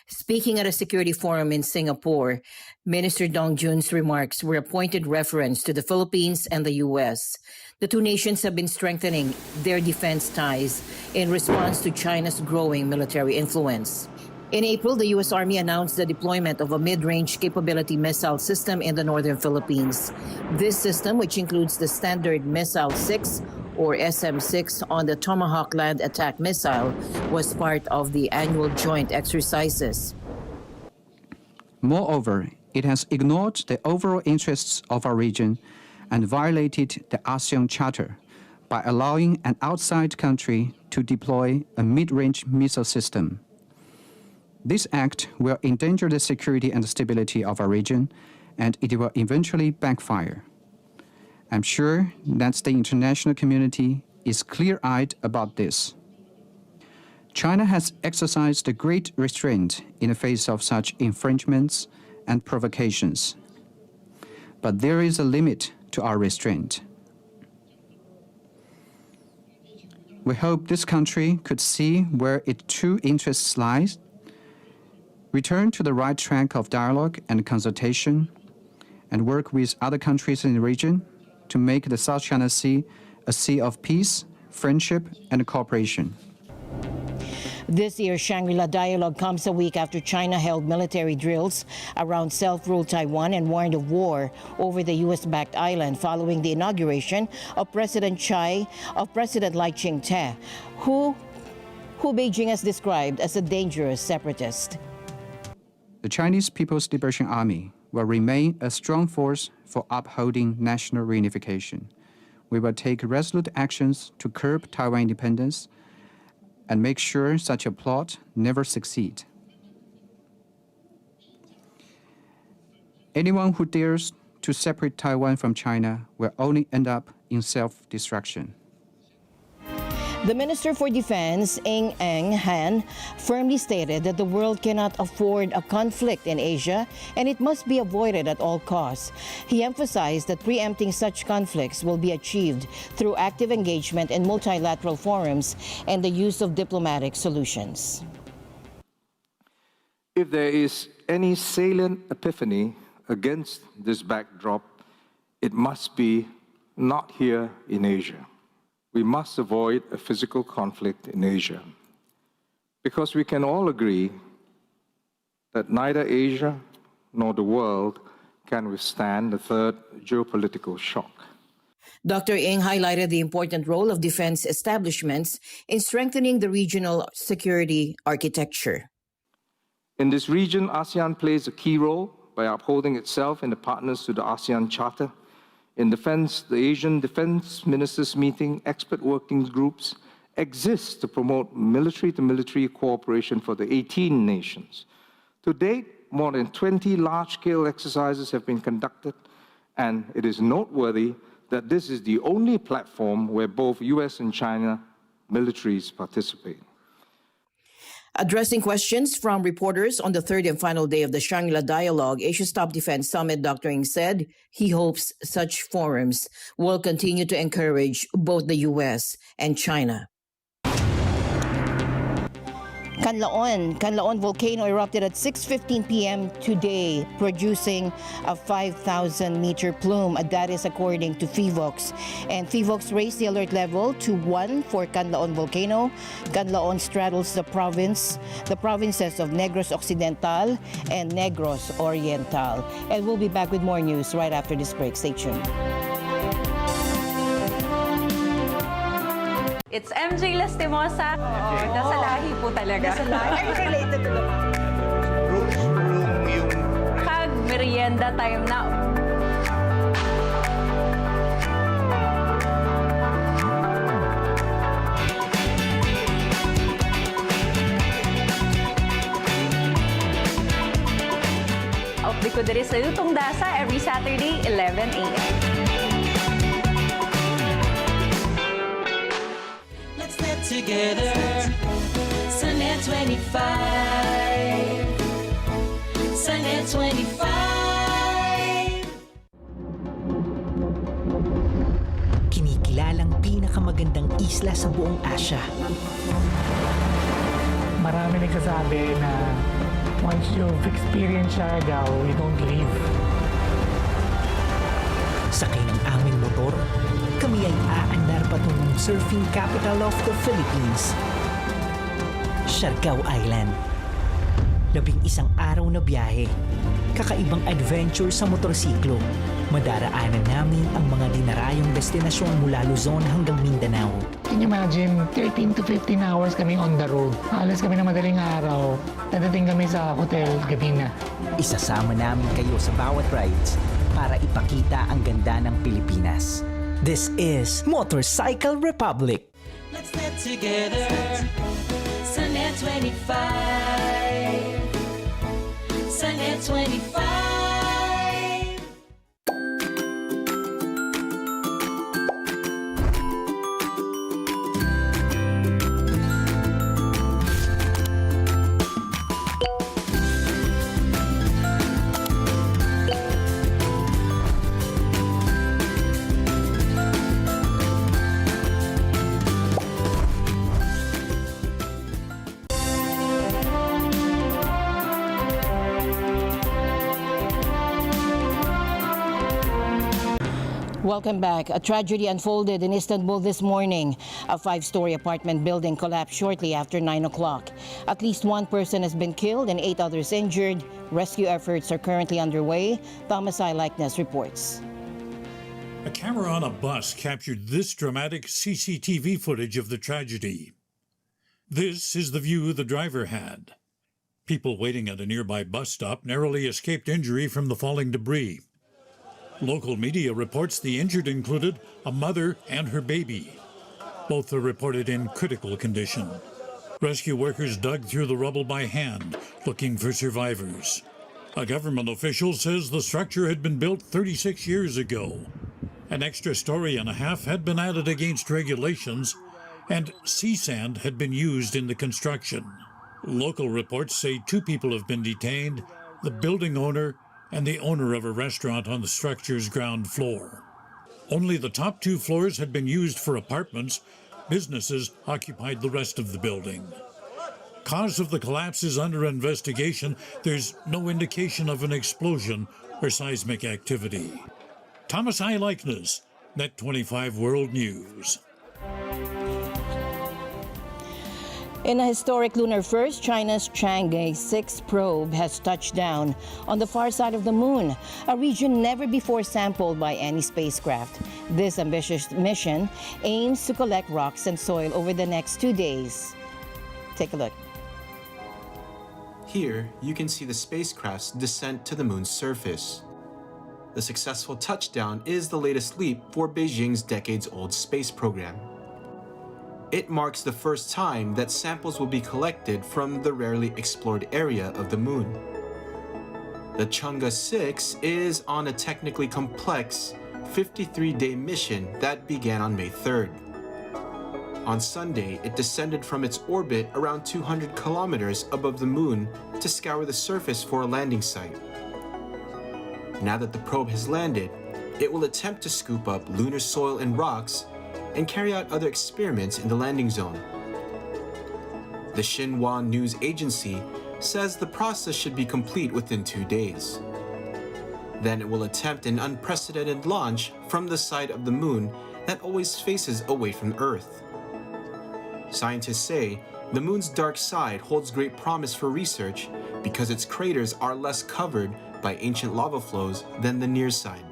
Speaking at a security forum in Singapore, Minister Dong Jun's remarks were a pointed reference to the Philippines and the U.S. The two nations have been strengthening their defense ties in response to China's growing military influence. In April, the U.S. Army announced the deployment of a mid-range capability missile system in the northern Philippines. This system, which includes the Standard Missile 6 or SM-6 on the Tomahawk land attack missile, was part of the annual joint exercises. Moreover, it has ignored the overall interests of our region and violated the ASEAN Charter by allowing an outside country to deploy a mid-range missile system. This act will endanger the security and stability of our region, and it will eventually backfire. I'm sure that the international community is clear-eyed about this. China has exercised a great restraint in the face of such infringements and provocations. But there is a limit to our restraint. We hope this country could see where its true interests lie, return to the right track of dialogue and consultation, and work with other countries in the region to make the South China Sea a sea of peace, friendship, and cooperation. This year's Shangri-La Dialogue comes a week after China held military drills around self-ruled Taiwan and warned of war over the U.S.-backed island following the inauguration of President Chai of President Lai Ching-te, who Beijing has described as a dangerous separatist. The Chinese People's Liberation Army will remain a strong force for upholding national reunification. we will take resolute actions to curb Taiwan independence and make sure such a plot never succeed. Anyone who dares to separate Taiwan from China will only end up in self-destruction. The Minister for Defense, Ng Han, firmly stated that the world cannot afford a conflict in Asia and it must be avoided at all costs. He emphasized that preempting such conflicts will be achieved through active engagement in multilateral forums and the use of diplomatic solutions. If there is any salient epiphany against this backdrop, it must be not here in Asia. We must avoid a physical conflict in Asia, because we can all agree that neither Asia nor the world can withstand the third geopolitical shock. Dr. Ng highlighted the important role of defense establishments in strengthening the regional security architecture. In this region, ASEAN plays a key role by upholding itself and the partners to the ASEAN Charter. In defense, the Asian Defense Ministers Meeting expert working groups exist to promote military-to-military cooperation for the 18 nations. To date, more than 20 large-scale exercises have been conducted, and it is noteworthy that this is the only platform where both US and China militaries participate. Addressing questions from reporters on the third and final day of the Shangri-La Dialogue Asia's Top Defense Summit, Dr. Ng said he hopes such forums will continue to encourage both the U.S. and China. Canlaon volcano erupted at 6:15 p.m. today, producing a 5,000-meter plume. That is according to FIVOX. And FIVOX raised the alert level to 1 for Canlaon volcano. Canlaon straddles the provinces of Negros Occidental and Negros Oriental. And we'll be back with more news right after this break. Stay tuned. It's MJ Lastimosa. Nasa lahi po talaga. Nasa lahi. Are you related to the Kag merienda time na. Update ko diri sa Lutong Dasa every Saturday, 11 a.m. Together, Sunday 25, Sunday 25. Kinikilalang pinakamagandang isla sa buong Asia. Marami nagsasabi na once you've experienced Siargao, you don't leave. Sakay ng aming motor, kami ay aandar patungong surfing capital of the Philippines, Siargao Island. 11 araw na biyahe, kakaibang adventure sa motorsiklo. Madaraanan namin ang mga dinarayong destinasyon mula Luzon hanggang Mindanao. Can you imagine, 13 to 15 hours kami on the road. Alas kami na madaling araw, dadating kami sa hotel gabi na. Isasama namin kayo sa bawat rides para ipakita ang ganda ng Pilipinas. This is Motorcycle Republic. Let's get together, Sunday 25, Sunday 25. Welcome back. A tragedy unfolded in Istanbul this morning. A 5-story apartment building collapsed shortly after 9 o'clock. At least 1 person has been killed and 8 others injured. Rescue efforts are currently underway. Thomas I. Likeness reports. A camera on a bus captured this dramatic CCTV footage of the tragedy. This is the view the driver had. People waiting at a nearby bus stop narrowly escaped injury from the falling debris. Local media reports the injured included a mother and her baby. Both are reported in critical condition. Rescue workers dug through the rubble by hand, looking for survivors. A government official says the structure had been built 36 years ago. An extra story and a half had been added against regulations, and sea sand had been used in the construction. Local reports say 2 people have been detained, the building owner and the owner of a restaurant on the structure's ground floor. Only the top 2 floors had been used for apartments. Businesses occupied the rest of the building. Cause of the collapse is under investigation. There's no indication of an explosion or seismic activity. Thomas I. Likeness, Net 25 World News. In a historic lunar first, China's Chang'e 6 probe has touched down on the far side of the moon, a region never before sampled by any spacecraft. This ambitious mission aims to collect rocks and soil over the next 2 days. Take a look. Here, you can see the spacecraft's descent to the moon's surface. The successful touchdown is the latest leap for Beijing's decades-old space program. It marks the first time that samples will be collected from the rarely explored area of the moon. The Chang'e 6 is on a technically complex 53-day mission that began on May 3rd. On Sunday, it descended from its orbit around 200 kilometers above the moon to scour the surface for a landing site. Now that the probe has landed, it will attempt to scoop up lunar soil and rocks and carry out other experiments in the landing zone. The Xinhua news agency says the process should be complete within 2 days. Then it will attempt an unprecedented launch from the side of the moon that always faces away from Earth. Scientists say the moon's dark side holds great promise for research because its craters are less covered by ancient lava flows than the near side.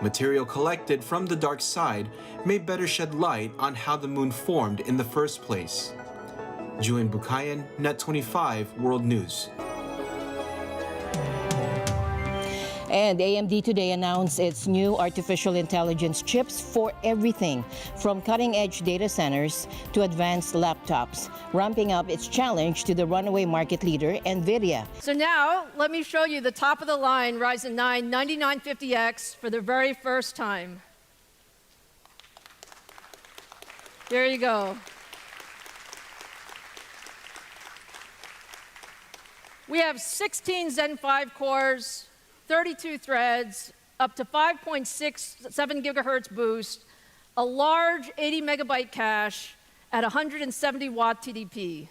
Material collected from the dark side may better shed light on how the moon formed in the first place. Julian Bukayan, Net 25 World News. And AMD today announced its new artificial intelligence chips for everything, from cutting-edge data centers to advanced laptops, ramping up its challenge to the runaway market leader, NVIDIA. So now, let me show you the top-of-the-line Ryzen 9 9950X for the very first time. There you go. We have 16 Zen 5 cores, 32 threads, up to 5.67 gigahertz boost, a large 80 megabyte cache at 170 watt TDP.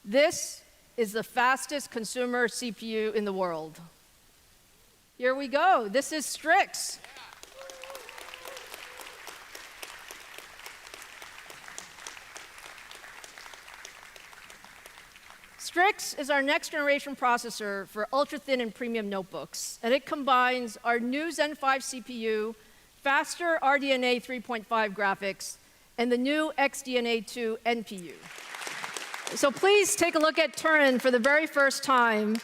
This is the fastest consumer CPU in the world. Here we go. This is Strix. Strix is our next generation processor for ultra-thin and premium notebooks, and it combines our new Zen 5 CPU, faster RDNA 3.5 graphics, and the new XDNA 2 NPU. So please take a look at Turin for the very first time.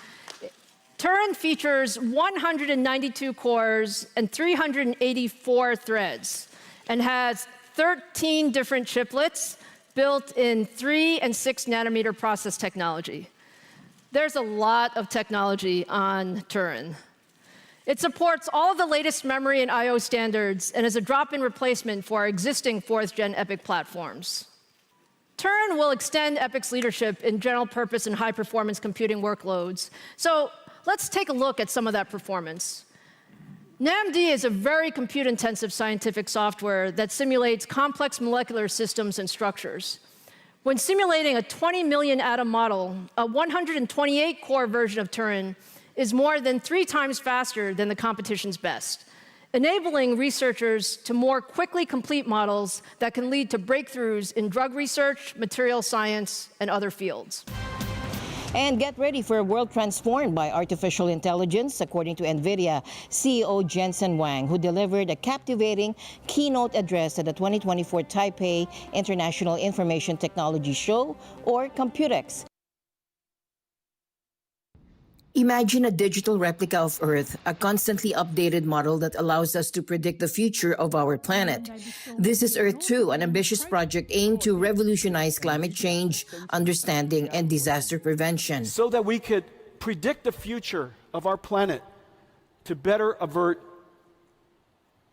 Turin features 192 cores and 384 threads, and has 13 different chiplets built in 3 and 6 nanometer process technology. There's a lot of technology on Turin. It supports all of the latest memory and I/O standards and is a drop-in replacement for our existing 4th-gen EPYC platforms. Turin will extend EPYC's leadership in general-purpose and high-performance computing workloads. So let's take a look at some of that performance. NAMD is a very compute-intensive scientific software that simulates complex molecular systems and structures. When simulating a 20 million atom model, a 128-core version of Turin is more than 3 times faster than the competition's best, enabling researchers to more quickly complete models that can lead to breakthroughs in drug research, material science, and other fields. And get ready for a world transformed by artificial intelligence, according to NVIDIA CEO Jensen Huang, who delivered a captivating keynote address at the 2024 Taipei International Information Technology Show, or Computex. Imagine a digital replica of Earth, a constantly updated model that allows us to predict the future of our planet. This is Earth 2, an ambitious project aimed to revolutionize climate change, understanding, and disaster prevention. So that we could predict the future of our planet to better avert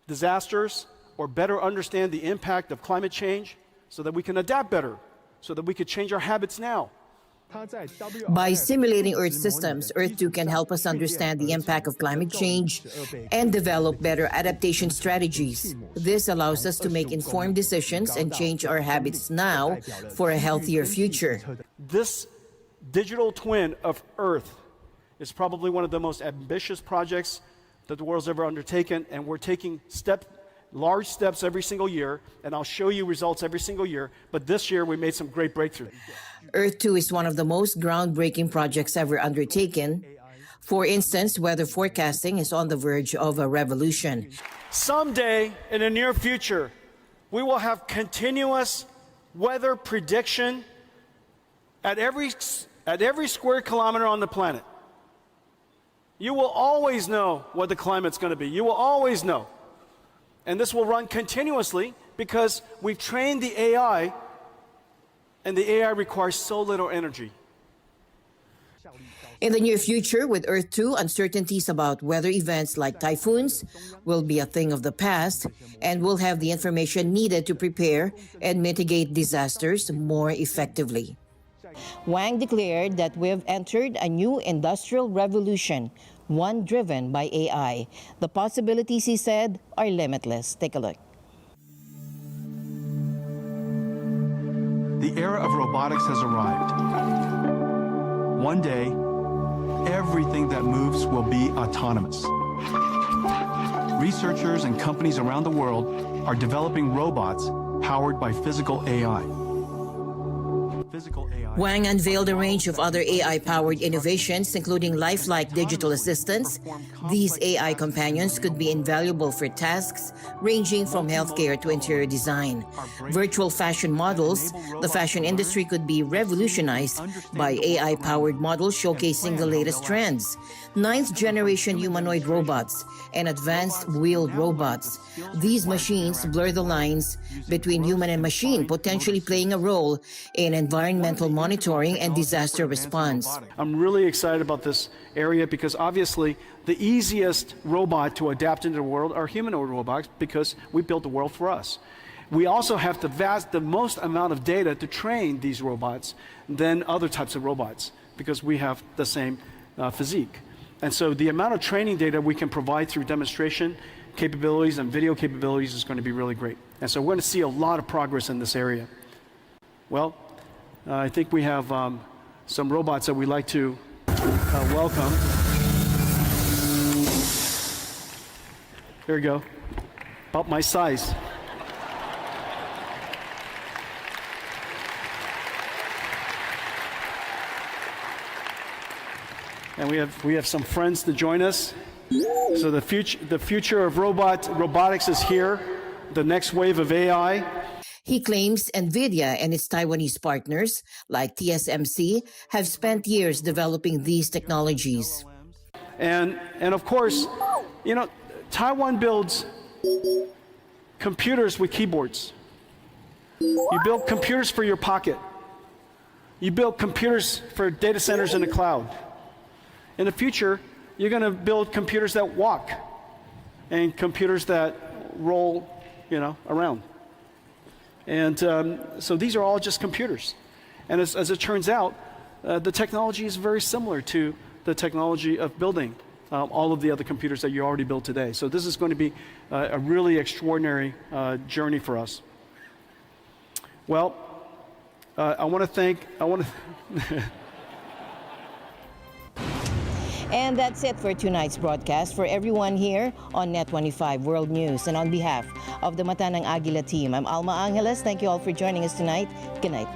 disasters or better understand the impact of climate change so that we can adapt better, so that we could change our habits now. By simulating Earth systems, Earth 2 can help us understand the impact of climate change and develop better adaptation strategies. This allows us to make informed decisions and change our habits now for a healthier future. This digital twin of Earth is probably one of the most ambitious projects that the world's ever undertaken, and we're taking large steps every single year, and I'll show you results every single year, but this year we made some great breakthroughs. Earth 2 is one of the most groundbreaking projects ever undertaken. For instance, weather forecasting is on the verge of a revolution. Someday, in the near future, we will have continuous weather prediction at every square kilometer on the planet. You will always know what the climate's going to be. You will always know. And this will run continuously because we've trained the AI, and the AI requires so little energy. In the near future, with Earth 2, uncertainties about weather events like typhoons will be a thing of the past, and we'll have the information needed to prepare and mitigate disasters more effectively. Wang declared that we've entered a new industrial revolution, one driven by AI. The possibilities, he said, are limitless. Take a look. The era of robotics has arrived. One day, everything that moves will be autonomous. Researchers and companies around the world are developing robots powered by physical AI. Wang unveiled a range of other AI-powered innovations, including lifelike digital assistants. These AI companions could be invaluable for tasks ranging from healthcare to interior design. Virtual fashion models, the fashion industry could be revolutionized by AI-powered models showcasing the latest trends. Ninth-generation humanoid robots and advanced wheeled robots. These machines blur the lines between human and machine, potentially playing a role in environmental monitoring and disaster response. I'm really excited about this area because obviously the easiest robot to adapt into the world are humanoid robots because we built the world for us. We also have the most amount of data to train these robots than other types of robots because we have the same physique. And so the amount of training data we can provide through demonstration capabilities and video capabilities is going to be really great. And so we're going to see a lot of progress in this area. Well, I think we have some robots that we'd like to welcome. Here we go. About my size. And we have some friends to join us. So the future of robotics is here. The next wave of AI. He claims NVIDIA and its Taiwanese partners, like TSMC, have spent years developing these technologies. And of course, you know, Taiwan builds computers with keyboards. You build computers for your pocket. You build computers for data centers in the cloud. In the future, you're going to build computers that walk and computers that roll, you know, around. And so these are all just computers. And as it turns out, the technology is very similar to the technology of building all of the other computers that you already built today. So this is going to be a really extraordinary journey for us. Well, I want to thank. And that's it for tonight's broadcast. For everyone here on Net 25 World News, and on behalf of the Mata ng Agila team, I'm Alma Angeles. Thank you all for joining us tonight. Good night.